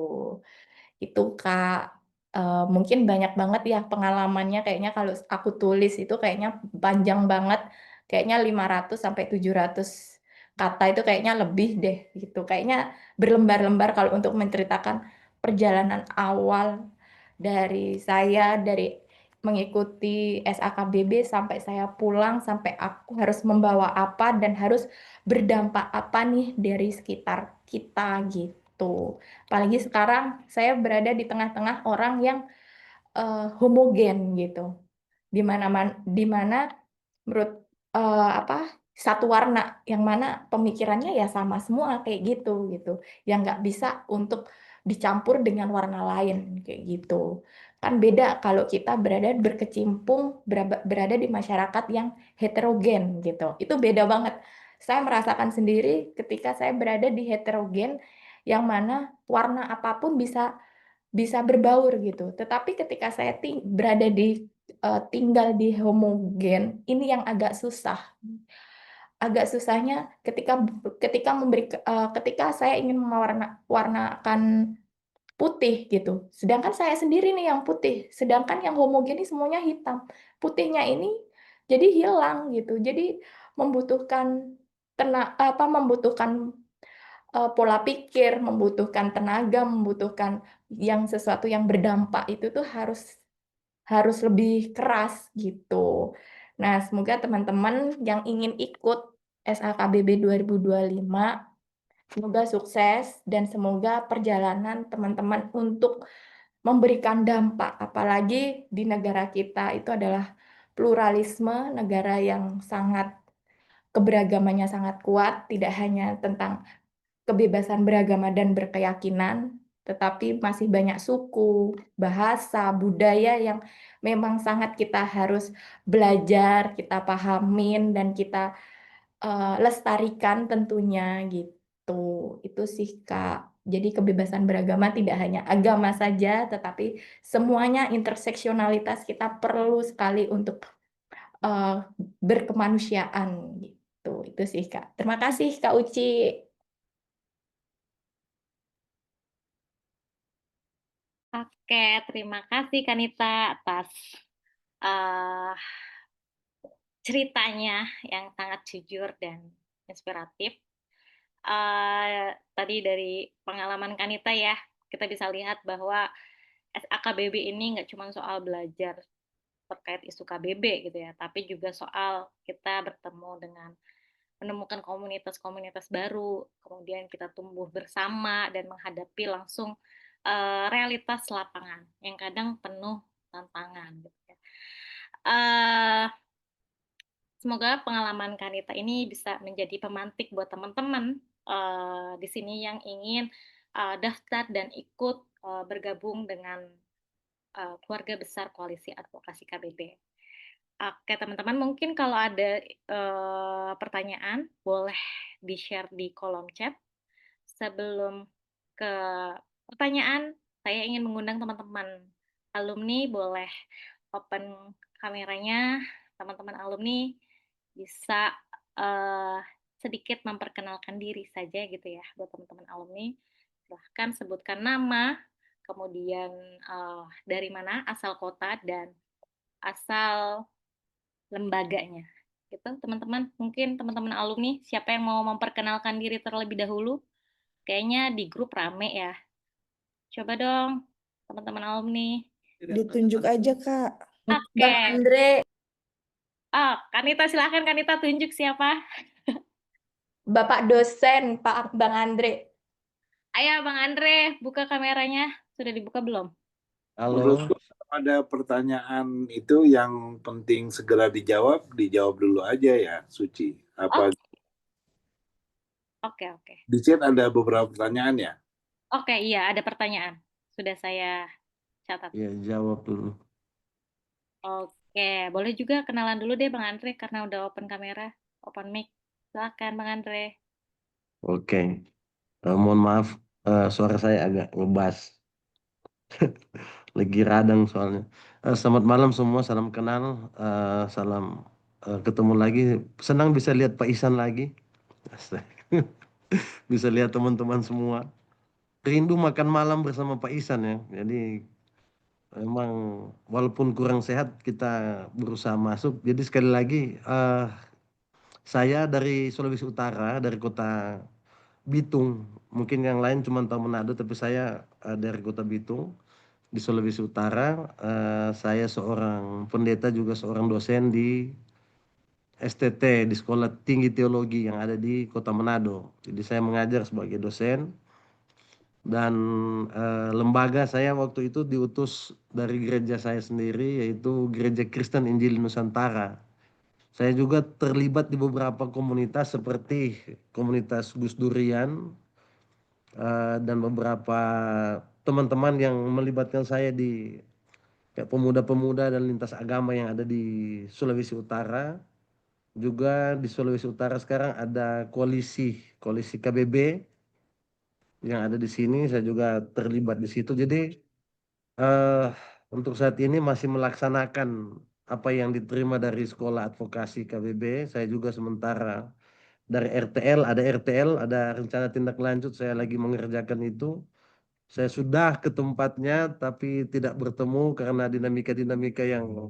Itu Kak. Mungkin banyak banget ya pengalamannya, kayaknya kalau aku tulis itu kayaknya panjang banget. Kayaknya 500 sampai 700 kata itu kayaknya lebih deh gitu. Kayaknya berlembar-lembar kalau untuk menceritakan perjalanan awal dari saya, dari mengikuti SAKBB sampai saya pulang, sampai aku harus membawa apa dan harus berdampak apa nih dari sekitar kita gitu. Apalagi sekarang saya berada di tengah-tengah orang yang homogen gitu. Di mana menurut satu warna, yang mana pemikirannya ya sama semua kayak gitu. Yang nggak bisa untuk dicampur dengan warna lain kayak gitu. Kan beda kalau kita berada di masyarakat yang heterogen gitu. Itu beda banget. Saya merasakan sendiri ketika saya berada di heterogen, yang mana warna apapun bisa berbaur gitu. Tetapi ketika saya tinggal di homogen, ini yang agak susah. Agak susahnya ketika saya ingin warnakan putih gitu. Sedangkan saya sendiri nih yang putih, sedangkan yang homogen ini semuanya hitam. Putihnya ini jadi hilang gitu. Jadi membutuhkan membutuhkan pola pikir, membutuhkan tenaga, membutuhkan sesuatu yang berdampak, itu tuh harus lebih keras gitu. Nah, semoga teman-teman yang ingin ikut SAKBB 2025, semoga sukses dan semoga perjalanan teman-teman untuk memberikan dampak, apalagi di negara kita itu adalah pluralisme, negara yang keberagamannya sangat kuat, tidak hanya tentang kebebasan beragama dan berkeyakinan, tetapi masih banyak suku, bahasa, budaya yang memang sangat kita harus belajar, kita pahamin, dan kita lestarikan tentunya gitu. Itu sih Kak. Jadi kebebasan beragama tidak hanya agama saja, tetapi semuanya, interseksionalitas kita perlu sekali untuk uh, berkemanusiaan gitu. Itu sih Kak. Terima kasih Kak Uci. Oke, terima kasih Kanita atas uh, ceritanya yang sangat jujur dan inspiratif. Tadi dari pengalaman Kanita ya, kita bisa lihat bahwa SAKBB ini nggak cuma soal belajar terkait isu KBB gitu ya, tapi juga soal kita bertemu dengan menemukan komunitas-komunitas baru, kemudian kita tumbuh bersama dan menghadapi langsung realitas lapangan yang kadang penuh tantangan gitu ya. Semoga pengalaman Kanita ini bisa menjadi pemantik buat teman-teman di sini yang ingin daftar dan ikut bergabung dengan keluarga besar Koalisi Advokasi KBB. Oke, teman-teman, mungkin kalau ada pertanyaan boleh di-share di kolom chat. Sebelum ke pertanyaan, saya ingin mengundang teman-teman alumni boleh open kameranya. Teman-teman alumni bisa sedikit memperkenalkan diri saja gitu ya buat teman-teman alumni. Silahkan sebutkan nama, kemudian dari mana, asal kota, dan asal lembaganya. Gitu, teman-teman. Mungkin teman-teman alumni, siapa yang mau memperkenalkan diri terlebih dahulu? Kayaknya di grup rame ya. Coba dong, teman-teman alumni. Ditunjuk aja, Kak. Bang Oke. Andre, Oh, Kanita, silahkan Kanita tunjuk siapa. Bapak dosen, Bang Andre. Ayo Bang Andre, buka kameranya. Sudah dibuka belum? Menurutku ada pertanyaan itu yang penting segera dijawab dulu aja ya, Suci. Apa Oke. di chat ada beberapa pertanyaan ya? Oke, iya ada pertanyaan. Sudah saya catat. Ya, jawab dulu. Oke, boleh juga kenalan dulu deh Bang Andre karena udah open kamera, open mic. Silakan Bang Andre. Oke. Mohon maaf, suara saya agak ngebas. Lagi radang soalnya. Selamat malam semua, salam kenal, salam ketemu lagi. Senang bisa lihat Pak Isan lagi. Bisa lihat teman-teman semua. Rindu makan malam bersama Pak Isan ya. Jadi memang walaupun kurang sehat kita berusaha masuk. Jadi sekali lagi saya dari Sulawesi Utara, dari kota Bitung. Mungkin yang lain cuma tahu Manado, tapi saya dari kota Bitung di Sulawesi Utara. Saya seorang pendeta juga seorang dosen di STT, di Sekolah Tinggi Teologi yang ada di Kota Manado. Jadi saya mengajar sebagai dosen dan lembaga saya waktu itu diutus dari gereja saya sendiri, yaitu Gereja Kristen Injil Nusantara. Saya juga terlibat di beberapa komunitas seperti komunitas Gus Durian dan beberapa teman-teman yang melibatkan saya di kayak pemuda-pemuda dan lintas agama yang ada di Sulawesi Utara. Juga di Sulawesi Utara sekarang ada koalisi KBB yang ada di sini. Saya juga terlibat di situ. Jadi untuk saat ini masih melaksanakan apa yang diterima dari Sekolah Advokasi KBB. Saya juga sementara dari RTL, ada rencana tindak lanjut, saya lagi mengerjakan itu. Saya sudah ke tempatnya tapi tidak bertemu karena dinamika-dinamika yang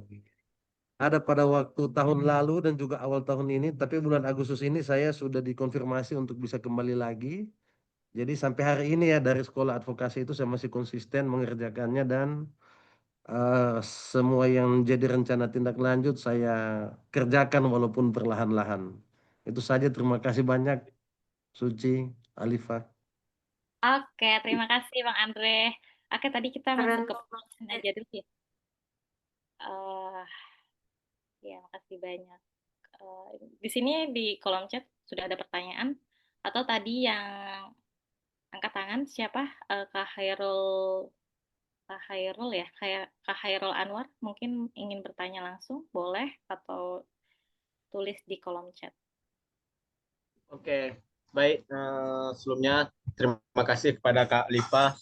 ada pada waktu tahun lalu dan juga awal tahun ini. Tapi bulan Agustus ini saya sudah dikonfirmasi untuk bisa kembali lagi. Jadi sampai hari ini ya dari Sekolah Advokasi itu saya masih konsisten mengerjakannya dan semua yang jadi rencana tindak lanjut saya kerjakan walaupun perlahan-lahan. Itu saja, terima kasih banyak Suci, Alifa. Oke, terima kasih Bang Andre. Oke, tadi kita masuk ke pertanyaan aja dulu ya. Ya, makasih banyak. Di sini di kolom chat sudah ada pertanyaan atau tadi yang angkat tangan siapa? Kak Khairul ya, Kak Khairul Anwar mungkin ingin bertanya langsung, boleh atau tulis di kolom chat. Oke, baik. Sebelumnya terima kasih kepada Kak Liva.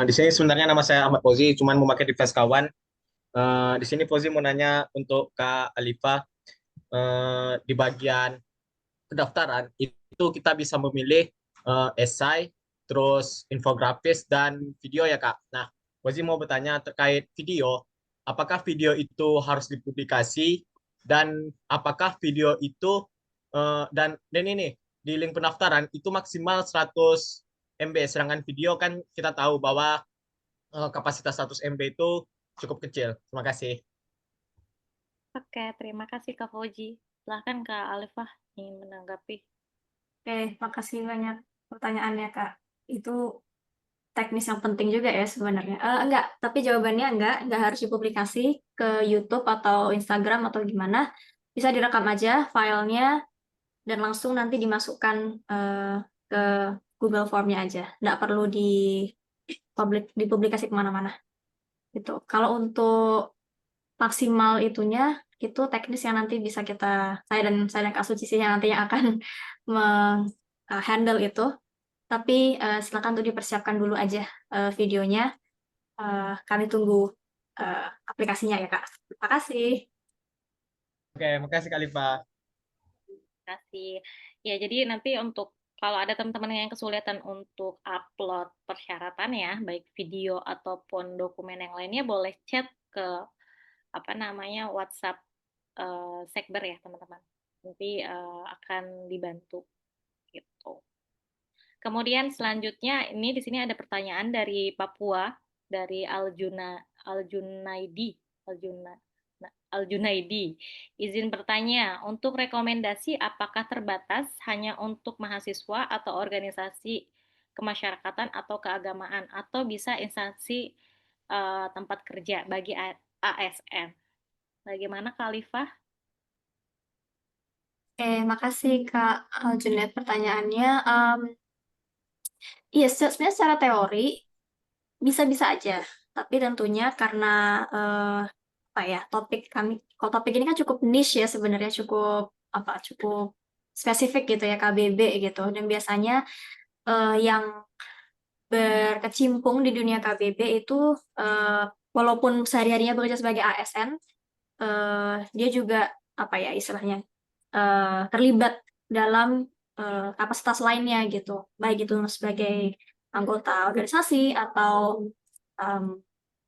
Di sini sebenarnya nama saya Ahmad Fauzi, cuman memakai device kawan. Di sini Fauzi mau nanya untuk Kak Alifa, di bagian pendaftaran itu kita bisa memilih esai, terus infografis dan video ya Kak. Nah, Fauzi mau bertanya terkait video, apakah video itu harus dipublikasi dan apakah video itu dan ini di link pendaftaran itu maksimal 100 MB, sedangkan video kan kita tahu bahwa kapasitas 100 MB itu cukup kecil. Terima kasih. Oke, terima kasih Kak Fauzi. Silahkan Kak Alifah ingin menanggapi. Oke, makasih banyak pertanyaannya, Kak. Itu teknis yang penting juga ya sebenarnya. Enggak, tapi jawabannya enggak harus dipublikasi ke YouTube atau Instagram atau gimana. Bisa direkam aja filenya dan langsung nanti dimasukkan ke Google Form-nya aja, nggak perlu dipublikasi kemana-mana gitu. Kalau untuk maksimal itunya itu teknis yang nanti bisa saya dan Kak Suci sih yang nantinya akan handle itu. Tapi silakan untuk dipersiapkan dulu aja videonya. Kami tunggu aplikasinya ya Kak. Terima kasih. Oke, makasih Kak Lipa. Kasih. Ya, jadi nanti untuk kalau ada teman-teman yang kesulitan untuk upload persyaratan ya, baik video ataupun dokumen yang lainnya, boleh chat ke WhatsApp Sekber ya teman-teman. Nanti akan dibantu gitu. Kemudian selanjutnya ini di sini ada pertanyaan dari Papua, dari Aljunaidi. Izin bertanya, untuk rekomendasi apakah terbatas hanya untuk mahasiswa atau organisasi kemasyarakatan atau keagamaan atau bisa instansi tempat kerja bagi ASN? Bagaimana Kak Alifah? Makasih Kak Junet pertanyaannya. Iya, sebenarnya secara teori bisa-bisa aja, tapi tentunya karena kalau topik ini kan cukup niche ya sebenarnya, cukup spesifik gitu ya KBB gitu, dan biasanya yang berkecimpung di dunia KBB itu walaupun sehari-harinya bekerja sebagai ASN, dia juga istilahnya terlibat dalam kapasitas lainnya gitu, baik itu sebagai anggota organisasi atau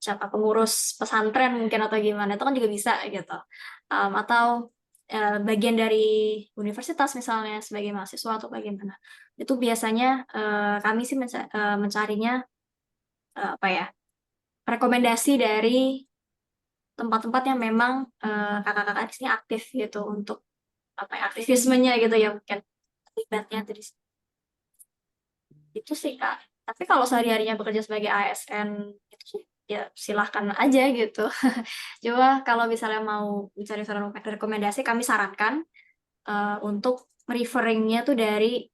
pengurus pesantren mungkin atau gimana, itu kan juga bisa gitu. Atau bagian dari universitas misalnya sebagai mahasiswa atau bagaimana. Itu biasanya kami sih mencarinya rekomendasi dari tempat-tempat yang memang kakak-kakak di sini aktif gitu untuk aktivismenya gitu ya, mungkin terlibatnya dari situ. Itu sih Kak. Tapi kalau sehari-harinya bekerja sebagai ASN itu sih ya silahkan aja gitu. Coba kalau misalnya mau mencari saran rekomendasi, kami sarankan untuk referring-nya tuh dari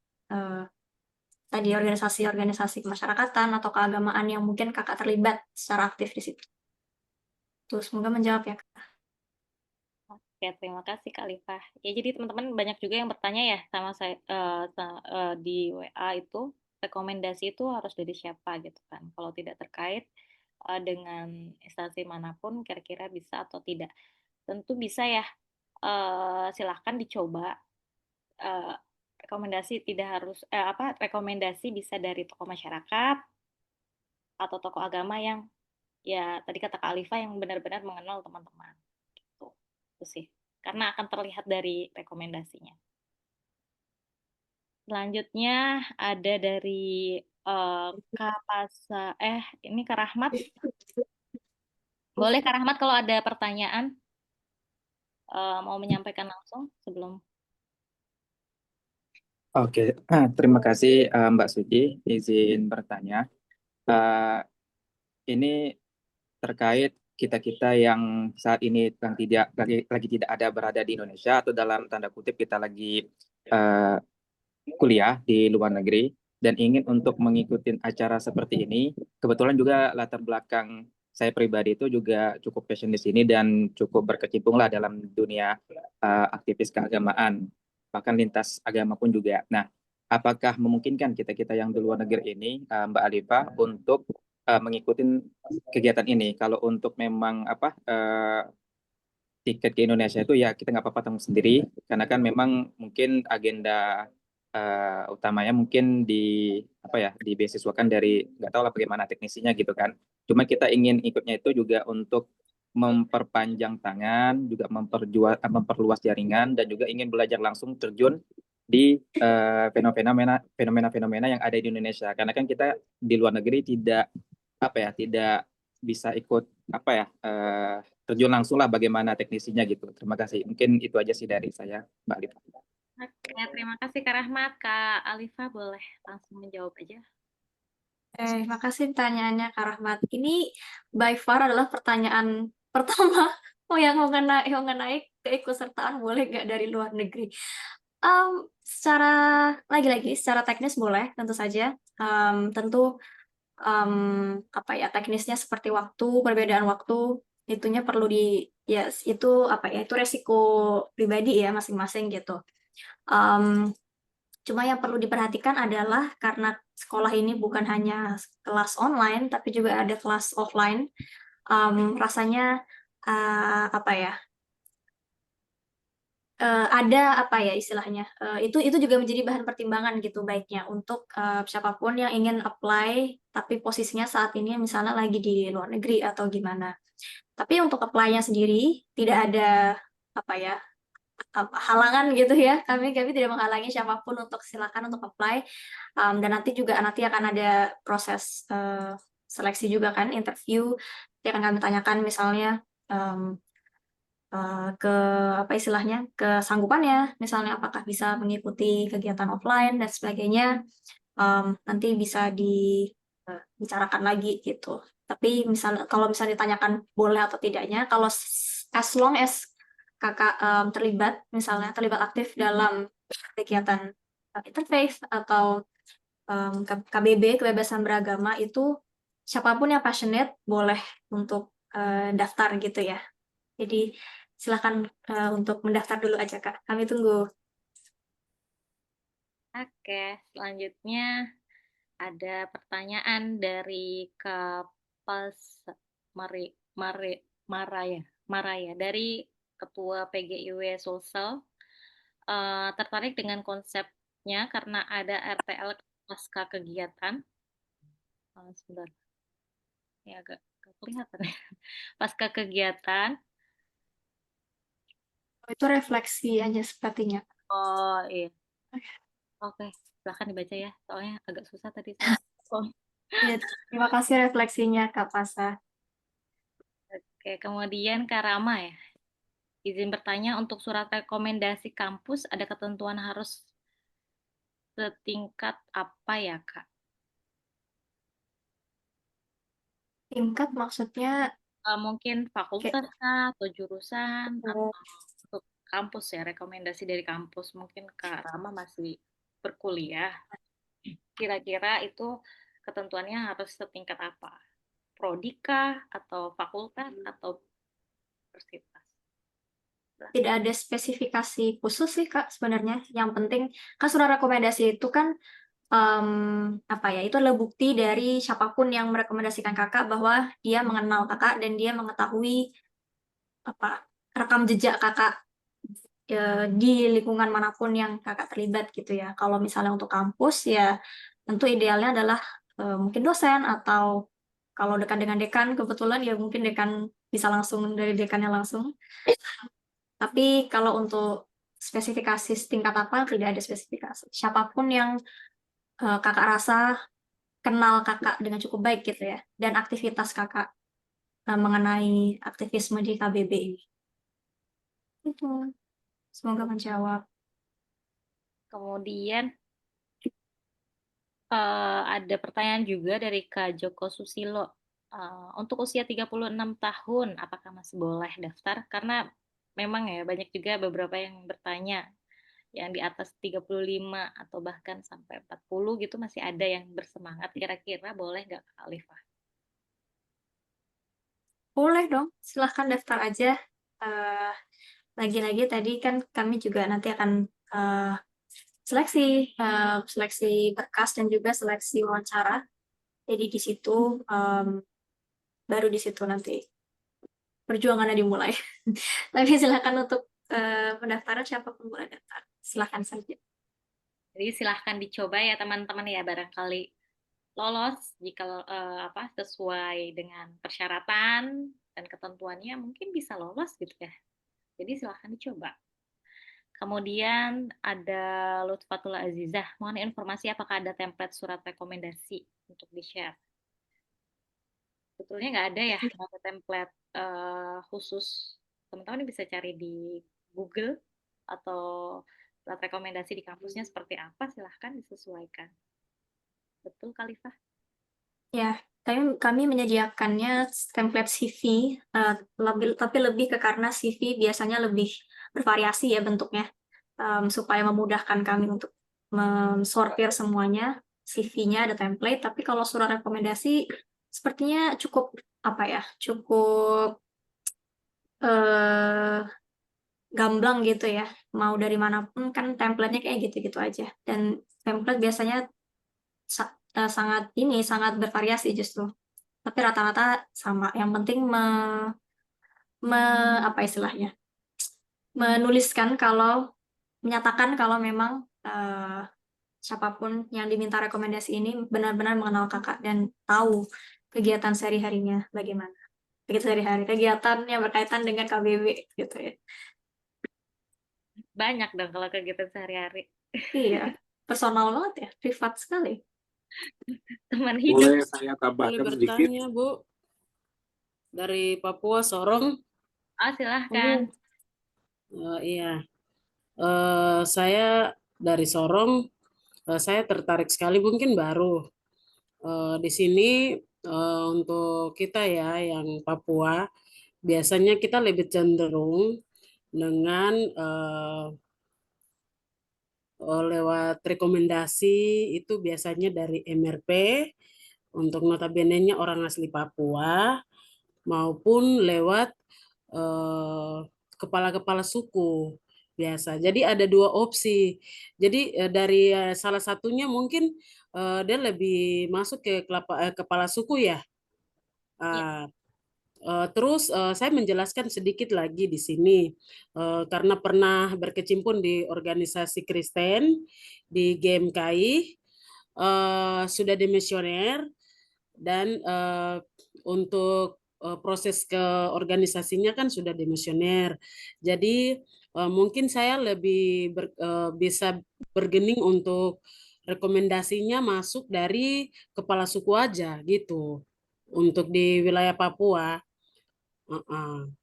tadi organisasi-organisasi kemasyarakatan atau keagamaan yang mungkin kakak terlibat secara aktif di situ. Tuh, semoga menjawab ya Kak. Oke, terima kasih Kak Alifah. Ya, jadi teman-teman banyak juga yang bertanya ya sama saya di WA itu, rekomendasi itu harus dari siapa gitu kan. Kalau tidak terkait dengan instansi manapun kira-kira bisa atau tidak. Tentu bisa ya, silahkan dicoba. Rekomendasi tidak harus rekomendasi bisa dari tokoh masyarakat atau tokoh agama yang ya tadi kata Kak Alifah yang benar-benar mengenal teman-teman gitu. Itu sih. Karena akan terlihat dari rekomendasinya. Selanjutnya ada dari ini Kak Rahmat. Boleh Kak Rahmat kalau ada pertanyaan mau menyampaikan langsung sebelum. Oke, terima kasih Mbak Suci, izin bertanya. Ini terkait kita-kita yang saat ini lagi tidak ada berada di Indonesia atau dalam tanda kutip kita lagi kuliah di luar negeri dan ingin untuk mengikuti acara seperti ini. Kebetulan juga latar belakang saya pribadi itu juga cukup passion di sini dan cukup berkecimpung lah dalam dunia aktivis keagamaan, bahkan lintas agama pun juga. Nah, apakah memungkinkan kita-kita yang di luar negeri ini, Mbak Alifah, untuk mengikuti kegiatan ini? Kalau untuk memang tiket ke Indonesia itu ya kita nggak apa-apa tanggung sendiri, karena kan memang mungkin agenda utamanya mungkin dibeasiswakan dari nggak tahu lah bagaimana teknisinya gitu kan. Cuma kita ingin ikutnya itu juga untuk memperpanjang tangan, juga memperluas jaringan dan juga ingin belajar langsung terjun di fenomena-fenomena yang ada di Indonesia. Karena kan kita di luar negeri tidak bisa ikut terjun langsung lah bagaimana teknisinya gitu. Terima kasih. Mungkin itu aja sih dari saya, Mbak Alifah. Oke, terima kasih Kak Rahmat. Kak Alifah boleh langsung menjawab aja. Makasih pertanyaannya Kak Rahmat. Ini by far adalah pertanyaan pertama yang mau naik keikutsertaan boleh nggak dari luar negeri. Secara lagi-lagi secara teknis boleh, tentu saja. Tentu apa ya, teknisnya seperti waktu, perbedaan waktu, itunya perlu ya itu apa ya, itu resiko pribadi ya masing-masing gitu. Cuma yang perlu diperhatikan adalah karena sekolah ini bukan hanya kelas online, tapi juga ada kelas offline. Rasanya apa ya? Ada apa ya istilahnya, itu juga menjadi bahan pertimbangan gitu baiknya untuk siapapun yang ingin apply tapi posisinya saat ini misalnya lagi di luar negeri atau gimana. Tapi untuk apply-nya sendiri tidak ada apa ya, halangan gitu ya. Kami tidak menghalangi siapapun untuk silakan untuk apply. Dan nanti akan ada proses seleksi juga kan, interview. Nanti akan kami tanyakan misalnya ke apa istilahnya, kesanggupannya, misalnya apakah bisa mengikuti kegiatan offline dan sebagainya, nanti bisa dibicarakan lagi gitu. Tapi kalau misalnya ditanyakan boleh atau tidaknya, kalau as long as kakak terlibat aktif dalam kegiatan interfaith atau KBB, kebebasan beragama, itu siapapun yang passionate boleh untuk daftar gitu ya. Jadi silakan untuk mendaftar dulu aja Kak. Kami tunggu. Oke, selanjutnya ada pertanyaan dari Kapas Maraya dari Ketua PGIW Sulsel. Tertarik dengan konsepnya karena ada RTL pasca kegiatan. Sebentar, ini agak kelihatan ya. Pasca kegiatan. Itu refleksi aja sepertinya. Oh iya. Oke, silahkan dibaca ya. Soalnya agak susah tadi. Ya, terima kasih refleksinya Kak Pasa. Oke, kemudian Kak Rama ya. Izin bertanya, untuk surat rekomendasi kampus ada ketentuan harus setingkat apa ya Kak? Tingkat maksudnya Mungkin fakultas kah, atau jurusan, atau oh, untuk kampus ya, rekomendasi dari kampus. Mungkin Kak Rama masih berkuliah. Kira-kira itu ketentuannya harus setingkat apa? Prodi kah, atau fakultas, atau universitas? tidak ada spesifikasi khusus sih Kak sebenarnya. Yang penting kan surat rekomendasi itu kan apa ya, itu adalah bukti dari siapapun yang merekomendasikan kakak bahwa dia mengenal kakak dan dia mengetahui apa rekam jejak kakak di lingkungan manapun yang kakak terlibat gitu ya. Kalau misalnya untuk kampus ya tentu idealnya adalah mungkin dosen, atau kalau dekan dengan dekan kebetulan ya mungkin dekan bisa langsung dari dekannya langsung. Tapi kalau untuk spesifikasi setingkat apa tidak ada spesifikasi. Siapapun yang kakak rasa kenal kakak dengan cukup baik gitu ya, dan aktivitas kakak mengenai aktivisme di KBB ini. Itu. Semoga menjawab. Kemudian ada pertanyaan juga dari Kak Joko Susilo. Untuk usia 36 tahun, apakah masih boleh daftar? Karena memang ya banyak juga beberapa yang bertanya, yang di atas 35 atau bahkan sampai 40 gitu masih ada yang bersemangat. Kira-kira boleh nggak Kak Alifah? Boleh dong, silahkan daftar aja. Lagi-lagi tadi kan kami juga nanti akan seleksi berkas dan juga seleksi wawancara. Jadi di situ baru di situ nanti perjuangannya dimulai. Tapi silakan untuk pendaftaran siapapun boleh daftar. Silakan saja. Jadi silahkan dicoba ya teman-teman ya, barangkali lolos jika sesuai dengan persyaratan dan ketentuannya mungkin bisa lolos gitu ya. Jadi silahkan dicoba. Kemudian ada Lutfatul Azizah, mohon informasi apakah ada template surat rekomendasi untuk di-share? Sebetulnya nggak ada ya, nggak ada template khusus. Teman-teman bisa cari di Google atau surat rekomendasi di kampusnya seperti apa, silahkan disesuaikan. Betul, Khalifah? Ya, kami menyediakannya template CV, tapi lebih ke karena CV biasanya lebih bervariasi ya bentuknya. supaya memudahkan kami untuk mensortir semuanya. CV-nya ada template, tapi kalau surat rekomendasi sepertinya cukup apa ya, cukup eh, gamblang gitu ya. Mau dari manapun kan template-nya kayak gitu-gitu aja. Dan template biasanya sangat bervariasi justru. Tapi rata-rata sama. Yang penting apa istilahnya? Menyatakan kalau memang siapapun yang diminta rekomendasi ini benar-benar mengenal kakak dan tahu kegiatan sehari-harinya bagaimana. Kegiatan yang berkaitan dengan KBB gitu ya. Banyak dong kalau kegiatan sehari-hari. Iya, personal banget ya, privat sekali. Teman hidup. Boleh saya Boleh tambahkan sedikit? bertanya, Bu? Dari Papua, Sorong. Oh, silahkan. Iya. Saya dari Sorong. Saya tertarik sekali, mungkin baru. Di sini untuk kita ya yang Papua, biasanya kita lebih cenderung dengan lewat rekomendasi itu biasanya dari MRP untuk notabene-nya orang asli Papua maupun lewat kepala-kepala suku biasa. Jadi ada dua opsi. Jadi dari salah satunya mungkin dia lebih masuk ke kepala suku ya. Terus saya menjelaskan sedikit lagi di sini karena pernah berkecimpung di organisasi Kristen di GMKI, sudah dimisioner dan untuk proses ke organisasinya kan sudah dimisioner. Jadi mungkin saya lebih bisa bergening untuk rekomendasinya masuk dari kepala suku aja gitu untuk di wilayah Papua.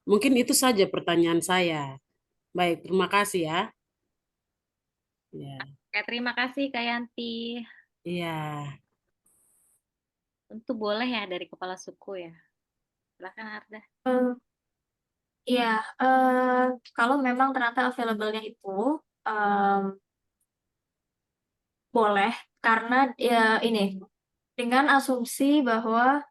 Mungkin itu saja pertanyaan saya. Baik, terima kasih ya. Oke, terima kasih Kak Yanti. Iya. Tentu boleh ya dari kepala suku ya. Silakan Arda. Iya, kalau memang ternyata available-nya itu boleh, karena ya ini dengan asumsi bahwa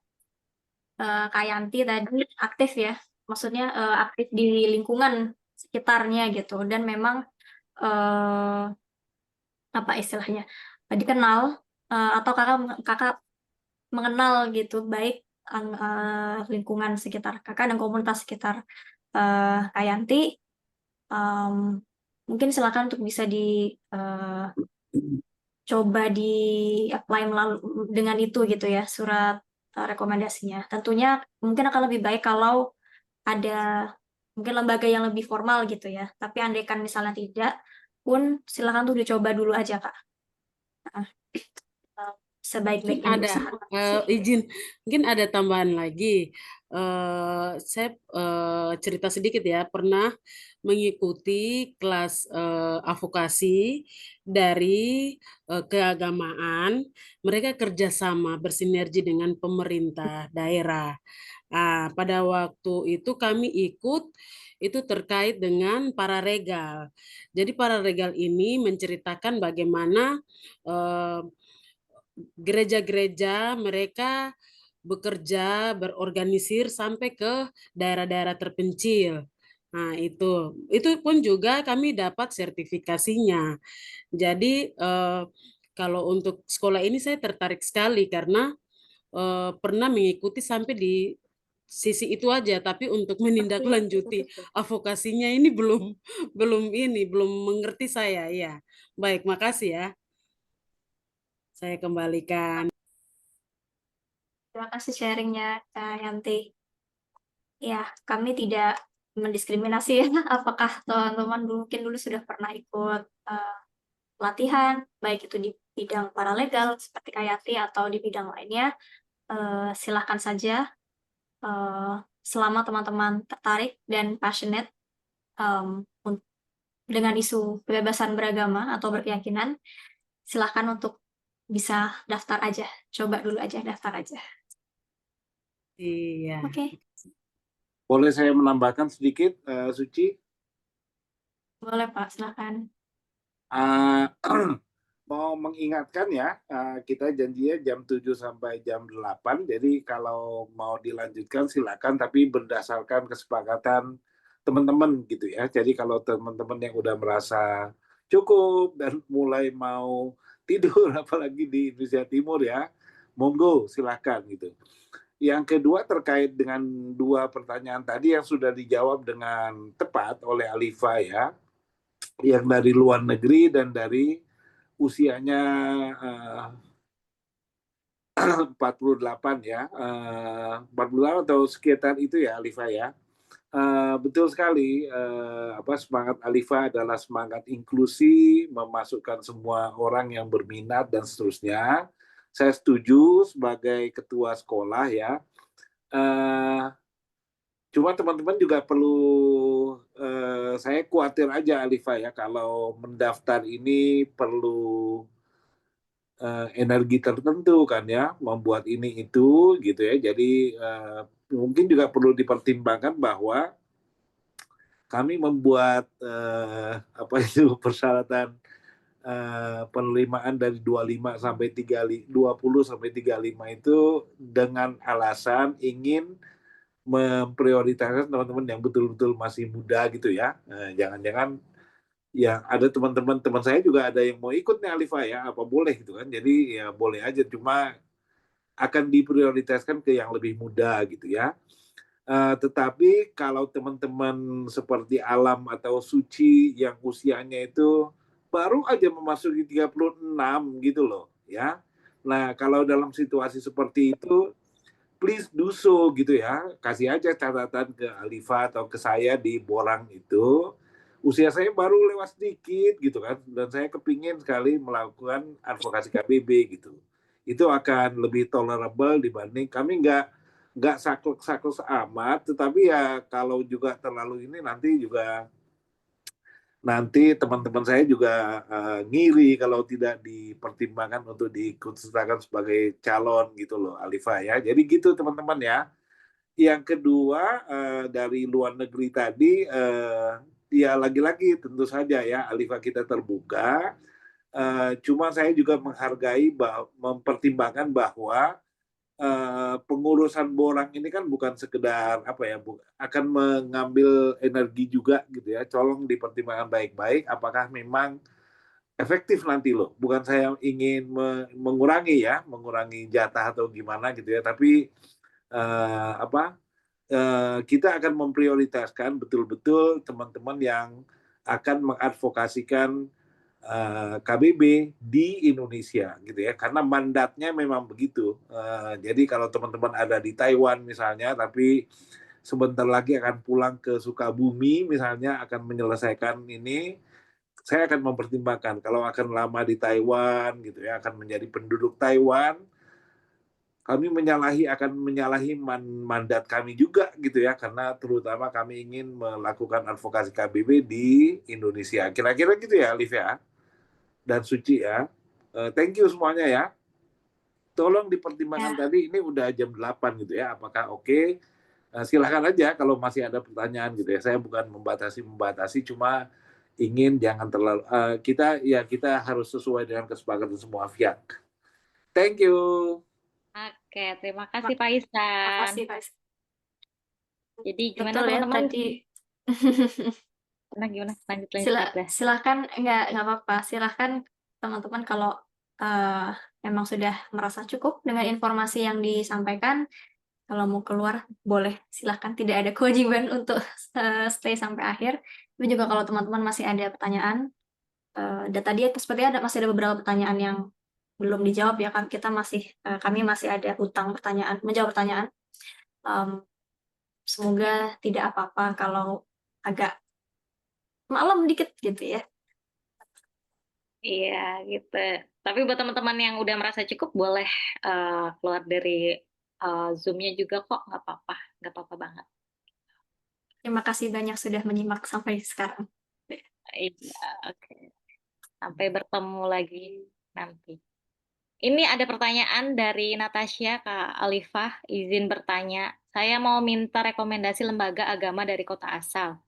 Kak Yanti tadi aktif ya, maksudnya aktif di lingkungan sekitarnya gitu, dan memang apa istilahnya, dikenal atau kakak mengenal gitu baik lingkungan sekitar kakak dan komunitas sekitar Kak Yanti, mungkin silakan untuk bisa coba di apply dengan itu gitu ya, surat rekomendasinya. Tentunya mungkin akan lebih baik kalau ada mungkin lembaga yang lebih formal gitu ya. Tapi andaikan misalnya tidak pun silakan tuh dicoba dulu aja Kak. Sebaik-baiknya Ada izin, mungkin ada tambahan lagi. Saya cerita sedikit ya, pernah mengikuti kelas advokasi dari keagamaan. Mereka kerjasama bersinergi dengan pemerintah daerah. Pada waktu itu kami ikut itu terkait dengan para regal. Jadi para regal ini menceritakan bagaimana gereja-gereja mereka bekerja, berorganisir sampai ke daerah-daerah terpencil. Nah, itu pun juga kami dapat sertifikasinya. Jadi kalau untuk sekolah ini saya tertarik sekali karena pernah mengikuti sampai di sisi itu aja, tapi untuk menindaklanjuti advokasinya ini belum mengerti saya ya. Baik, makasih ya. Saya kembalikan. Terima kasih sharingnya Kak Yanti. Ya, kami tidak mendiskriminasi ya, apakah teman-teman mungkin dulu sudah pernah ikut pelatihan, baik itu di bidang paralegal seperti Kak Yanti atau di bidang lainnya, silahkan saja. Selama teman-teman tertarik dan passionate dengan isu kebebasan beragama atau berkeyakinan, silahkan untuk bisa daftar aja, coba dulu aja, daftar aja. Iya. Oke. Boleh saya menambahkan sedikit, Suci? Boleh Pak, silakan. Uh, mau mengingatkan ya, kita janjinya jam 7 sampai jam 8. Jadi kalau mau dilanjutkan silakan, tapi berdasarkan kesepakatan teman-teman gitu ya. Jadi kalau teman-teman yang udah merasa cukup dan mulai mau tidur, apalagi di Indonesia Timur ya, monggo silakan gitu. Yang kedua terkait dengan 2 pertanyaan tadi yang sudah dijawab dengan tepat oleh Alifa ya, yang dari luar negeri dan dari usianya 48 ya, 48 atau sekitar itu ya Alifa ya. Betul sekali, semangat Alifa adalah semangat inklusi, memasukkan semua orang yang berminat dan seterusnya. Saya setuju sebagai ketua sekolah ya. Cuma teman-teman juga perlu, saya khawatir aja Alifa ya, kalau mendaftar ini perlu energi tertentu kan ya, membuat ini itu gitu ya. Jadi mungkin juga perlu dipertimbangkan bahwa kami membuat persyaratan penerimaan dari 25 sampai 20 sampai 35 itu dengan alasan ingin memprioritaskan teman-teman yang betul-betul masih muda gitu ya. Jangan-jangan ya ada teman-teman teman saya juga ada yang mau ikut nih Alifa ya, apa boleh gitu kan. Jadi ya boleh aja, cuma akan diprioritaskan ke yang lebih muda gitu ya. Tetapi kalau teman-teman seperti Alam atau Suci yang usianya itu baru aja memasuki 36 gitu loh ya. Nah, kalau dalam situasi seperti itu please do so gitu ya. Kasih aja catatan ke Alifa atau ke saya di Borang itu. Usia saya baru lewat sedikit gitu kan. Dan saya kepingin sekali melakukan advokasi KBB gitu. Itu akan lebih tolerable dibanding kami nggak saklek-saklek amat. Tetapi ya kalau juga terlalu ini nanti teman-teman saya juga ngiri kalau tidak dipertimbangkan untuk diikutsertakan sebagai calon gitu loh Alifa ya. Jadi gitu teman-teman ya. Yang kedua dari luar negeri tadi ya lagi-lagi tentu saja ya Alifa kita terbuka. Cuma saya juga menghargai mempertimbangkan bahwa pengurusan Borang ini kan bukan sekedar akan mengambil energi juga gitu ya. Tolong dipertimbangkan baik-baik apakah memang efektif nanti loh. Bukan saya ingin mengurangi jatah atau gimana gitu ya, tapi kita akan memprioritaskan betul-betul teman-teman yang akan mengadvokasikan KBB di Indonesia gitu ya, karena mandatnya memang begitu. Jadi kalau teman-teman ada di Taiwan misalnya, tapi sebentar lagi akan pulang ke Sukabumi misalnya, akan menyelesaikan ini, saya akan mempertimbangkan kalau akan lama di Taiwan gitu ya, akan menjadi penduduk Taiwan, kami akan menyalahi mandat kami juga gitu ya, karena terutama kami ingin melakukan advokasi KBB di Indonesia. Kira-kira gitu ya, Alif ya dan Suci ya. Thank you semuanya ya. Tolong dipertimbangkan tadi, ini udah jam 8 gitu ya, apakah oke? Silahkan aja kalau masih ada pertanyaan gitu ya. Saya bukan membatasi, cuma ingin jangan terlalu kita harus sesuai dengan kesepakatan semua pihak. Thank you. Oke, terima kasih Pak Ihsan. Makasih, Pak. Jadi gimana Betul ya teman-teman? tadi. Gimana? Lanjut. Silahkan, nggak apa-apa. Silahkan teman-teman kalau memang sudah merasa cukup dengan informasi yang disampaikan, kalau mau keluar boleh, silahkan. Tidak ada kewajiban untuk stay sampai akhir. Tapi juga kalau teman-teman masih ada pertanyaan, dan tadi masih ada beberapa pertanyaan yang belum dijawab ya kan, kami masih ada hutang pertanyaan, menjawab pertanyaan. Semoga tidak apa-apa kalau agak malam dikit gitu ya. Iya gitu. Tapi buat teman-teman yang udah merasa cukup boleh keluar dari Zoom-nya juga kok, nggak apa-apa banget. Terima kasih banyak sudah menyimak sampai sekarang. Iya, oke. Sampai bertemu lagi nanti. Ini ada pertanyaan dari Natasha, Kak Alifah, izin bertanya. Saya mau minta rekomendasi lembaga agama dari kota asal.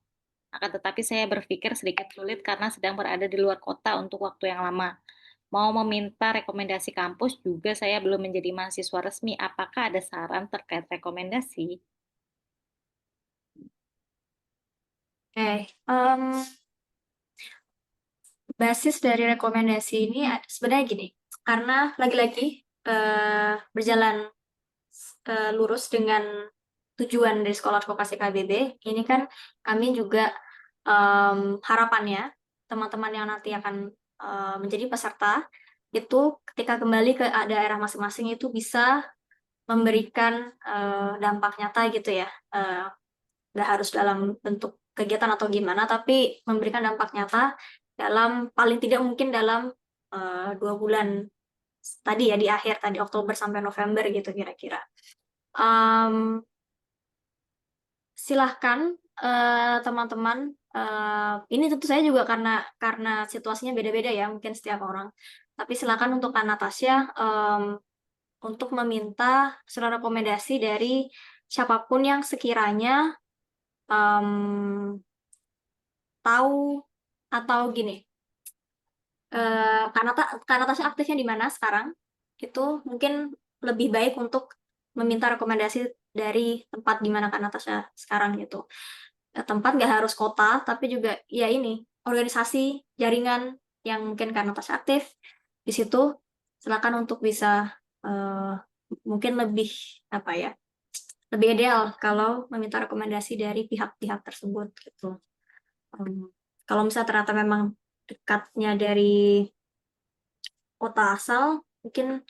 Akan tetapi saya berpikir sedikit sulit karena sedang berada di luar kota untuk waktu yang lama. Mau meminta rekomendasi kampus juga saya belum menjadi mahasiswa resmi. Apakah ada saran terkait rekomendasi? Oke, basis dari rekomendasi ini sebenarnya gini, karena lagi-lagi berjalan lurus dengan tujuan dari Sekolah Advokasi KBB, ini kan kami juga harapannya teman-teman yang nanti akan menjadi peserta itu ketika kembali ke daerah masing-masing itu bisa memberikan dampak nyata gitu ya. Nggak harus dalam bentuk kegiatan atau gimana, tapi memberikan dampak nyata dalam paling tidak mungkin dalam 2 bulan tadi ya, di akhir tadi Oktober sampai November gitu kira-kira. Silahkan teman-teman, ini tentu saya juga karena situasinya beda-beda ya mungkin setiap orang, tapi silakan untuk Kak Natasha untuk meminta surat rekomendasi dari siapapun yang sekiranya tahu atau gini, Kak Natasha aktifnya di mana sekarang, itu mungkin lebih baik untuk meminta rekomendasi dari tempat di mana Kak Natasha sekarang gitu. Tempat nggak harus kota, tapi juga ya ini, organisasi, jaringan yang mungkin Kak Natasha aktif, di situ silakan untuk bisa mungkin lebih apa ya, lebih ideal kalau meminta rekomendasi dari pihak-pihak tersebut gitu. Kalau misalnya ternyata memang dekatnya dari kota asal, mungkin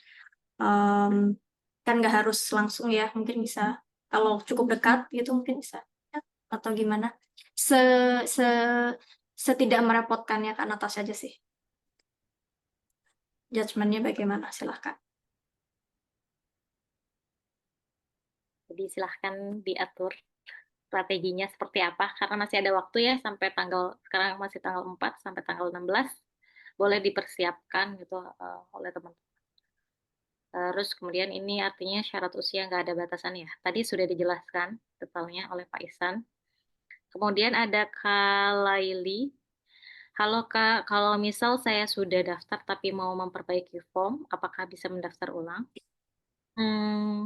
kan nggak harus langsung ya, mungkin bisa kalau cukup dekat gitu mungkin bisa atau gimana. Se se Setidak merepotkannya Kak Natasha aja sih. Judgement-nya bagaimana? Silahkan. Jadi silahkan diatur strateginya seperti apa, karena masih ada waktu ya sampai sekarang masih tanggal 4 sampai tanggal 16, boleh dipersiapkan gitu oleh teman-teman. Terus kemudian ini artinya syarat usia nggak ada batasan ya. Tadi sudah dijelaskan detailnya oleh Pak Ihsan. Kemudian ada Kak Laili. Halo Kak, kalau misal saya sudah daftar tapi mau memperbaiki form, apakah bisa mendaftar ulang?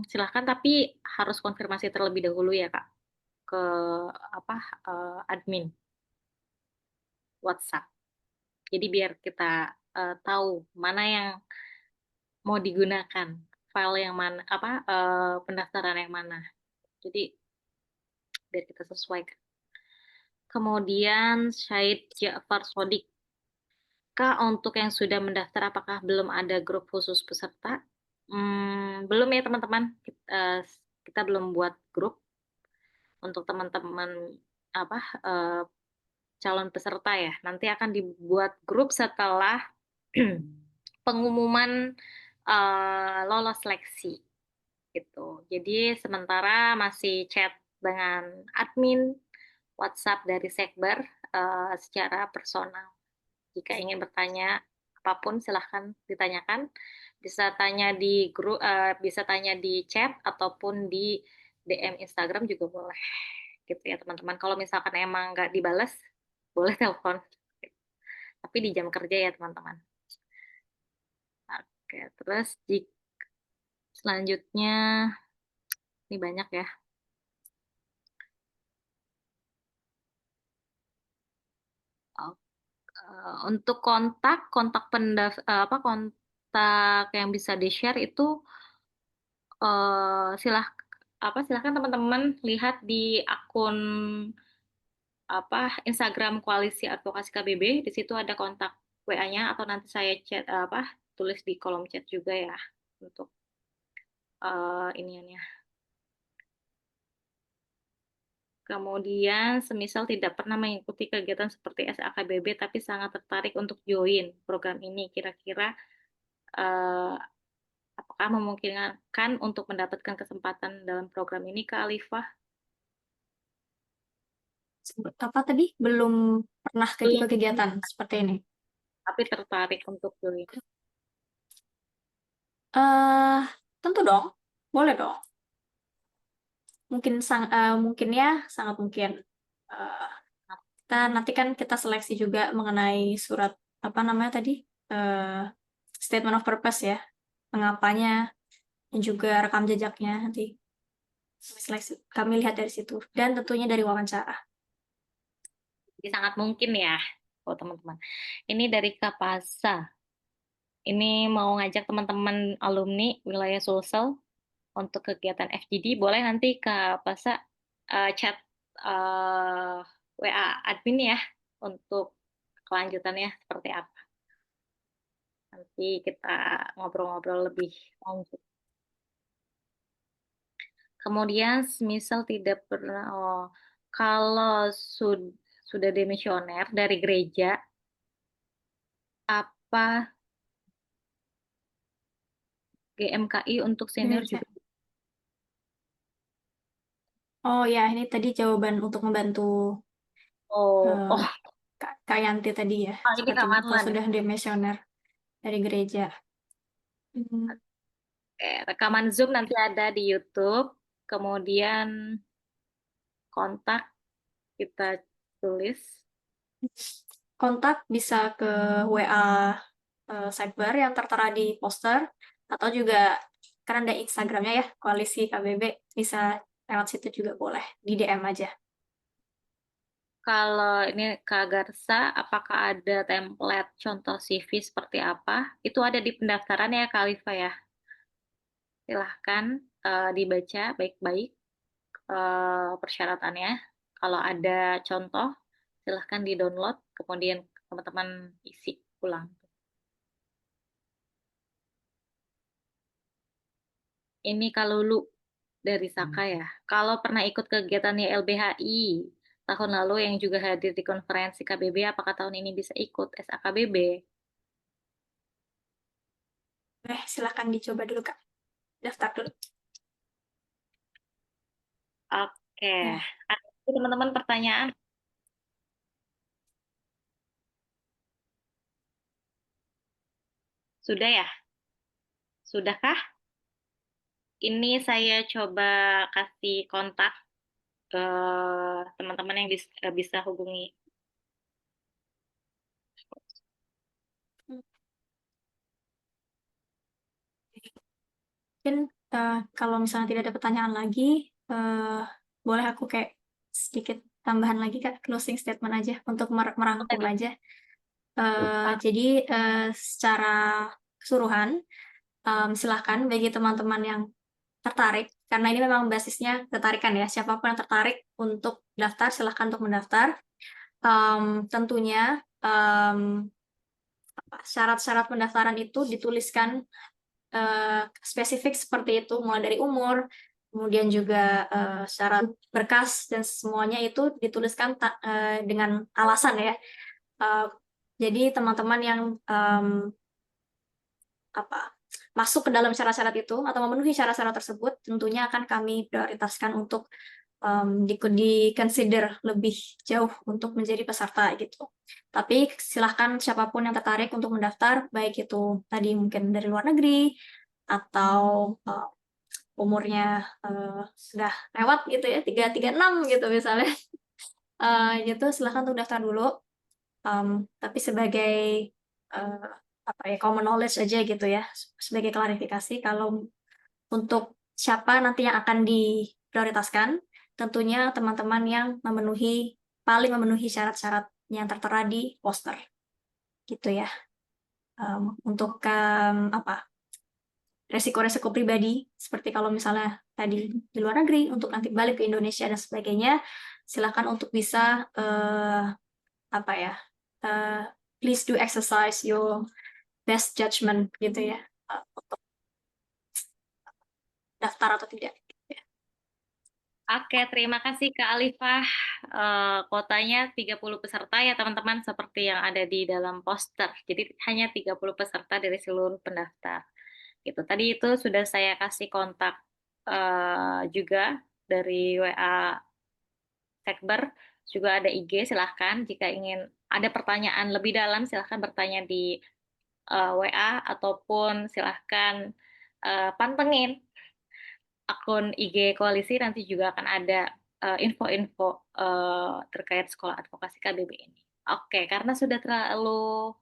Silahkan, tapi harus konfirmasi terlebih dahulu ya Kak ke admin WhatsApp. Jadi biar kita tahu mana yang mau digunakan, file yang mana, pendaftaran yang mana. Jadi biar kita sesuaikan. Kemudian Syed Ja'far Sodik. Kak, untuk yang sudah mendaftar, apakah belum ada grup khusus peserta? Belum ya teman-teman. Kita belum buat grup untuk teman-teman calon peserta ya. Nanti akan dibuat grup setelah pengumuman lolos seleksi gitu. Jadi sementara masih chat dengan admin WhatsApp dari Sekber secara personal. Jika ingin bertanya apapun silahkan ditanyakan. Bisa tanya di grup, bisa tanya di chat ataupun di DM Instagram juga boleh. Gitu ya teman-teman. Kalau misalkan emang nggak dibalas, boleh telepon. Tapi di jam kerja ya teman-teman. Oke, terus selanjutnya ini banyak ya. Untuk kontak yang bisa di-share itu silahkan teman-teman lihat di akun Instagram Koalisi Advokasi KBB. Di situ ada kontak WA-nya atau nanti saya chat tulis di kolom chat juga ya untuk iniannya. Kemudian, semisal tidak pernah mengikuti kegiatan seperti SAKBB tapi sangat tertarik untuk join program ini, kira-kira apakah memungkinkan untuk mendapatkan kesempatan dalam program ini, Kak Alifah? Apa tadi? Belum pernah ke kegiatan seperti ini? Tapi tertarik untuk join. Tentu dong, boleh dong. Mungkin mungkin ya, sangat mungkin. Kita nanti kan kita seleksi juga mengenai surat apa namanya tadi statement of purpose ya, mengapanya dan juga rekam jejaknya nanti seleksi kami lihat dari situ dan tentunya dari wawancara. Jadi sangat mungkin ya, teman-teman. Ini dari Kapasa. Ini mau ngajak teman-teman alumni wilayah Sulsel untuk kegiatan FGD. Boleh nanti Kapasa chat WA admin ya untuk kelanjutannya seperti apa. Nanti kita ngobrol-ngobrol lebih lanjut. Kemudian misal tidak pernah, kalau sudah demisioner dari gereja, apa GMKI untuk senior Gereja. juga? Oh ya, ini tadi jawaban untuk membantu Oh, Kak Yanti tadi ya, ini seperti Kak kalau Marlan. sudah demisioner dari gereja. Rekaman Zoom nanti ada di YouTube, kemudian kontak kita tulis. Kontak bisa ke WA sidebar yang tertera di poster, atau juga karena ada Instagramnya ya, Koalisi KBB, bisa lewat situ juga boleh, di DM aja. Kalau ini Kak Garsa, apakah ada template contoh CV seperti apa? Itu ada di pendaftaran ya Kak Alifa ya. Silahkan dibaca baik-baik persyaratannya. Kalau ada contoh, silahkan di-download, kemudian teman-teman isi ulang. Ini kalau lu dari Saka ya. Kalau pernah ikut kegiatan YLBHI tahun lalu yang juga hadir di konferensi KBB, apakah tahun ini bisa ikut SAKBB? Silahkan dicoba dulu Kak. Daftar dulu. Oke. Ada teman-teman pertanyaan? Sudah ya? Sudahkah? Ini saya coba kasih kontak ke teman-teman yang bisa hubungi. Mungkin kalau misalnya tidak ada pertanyaan lagi, boleh aku kayak sedikit tambahan lagi Kak, closing statement aja untuk merangkum aja. Jadi secara keseluruhan, silahkan bagi teman-teman yang tertarik, karena ini memang basisnya ketarikan ya, siapapun yang tertarik untuk daftar, silahkan untuk mendaftar. Tentunya syarat-syarat pendaftaran itu dituliskan spesifik seperti itu, mulai dari umur, kemudian juga syarat berkas, dan semuanya itu dituliskan dengan alasan ya. Jadi teman-teman yang masuk ke dalam syarat-syarat itu atau memenuhi syarat-syarat tersebut, tentunya akan kami prioritaskan untuk di-consider lebih jauh untuk menjadi peserta gitu. Tapi silahkan siapapun yang tertarik untuk mendaftar, baik itu tadi mungkin dari luar negeri atau umurnya sudah lewat gitu ya, 336 gitu misalnya, gitu silahkan untuk daftar dulu. Tapi sebagai common knowledge aja gitu ya, sebagai klarifikasi, kalau untuk siapa nanti yang akan diprioritaskan, tentunya teman-teman yang paling memenuhi syarat-syarat yang tertera di poster, gitu ya. Untuk resiko-resiko pribadi, seperti kalau misalnya tadi di luar negeri, untuk nanti balik ke Indonesia dan sebagainya, silakan untuk bisa please do exercise your best judgment gitu ya, untuk daftar atau tidak. Oke, terima kasih Kak Alifah. Kotanya 30 peserta ya teman-teman, seperti yang ada di dalam poster. Jadi hanya 30 peserta dari seluruh pendaftar. Gitu. Tadi itu sudah saya kasih kontak juga dari WA Sekber, juga ada IG, silahkan jika ingin ada pertanyaan lebih dalam silahkan bertanya di WA ataupun silahkan pantengin akun IG Koalisi, nanti juga akan ada info-info terkait sekolah advokasi KBB ini. Oke, karena sudah terlalu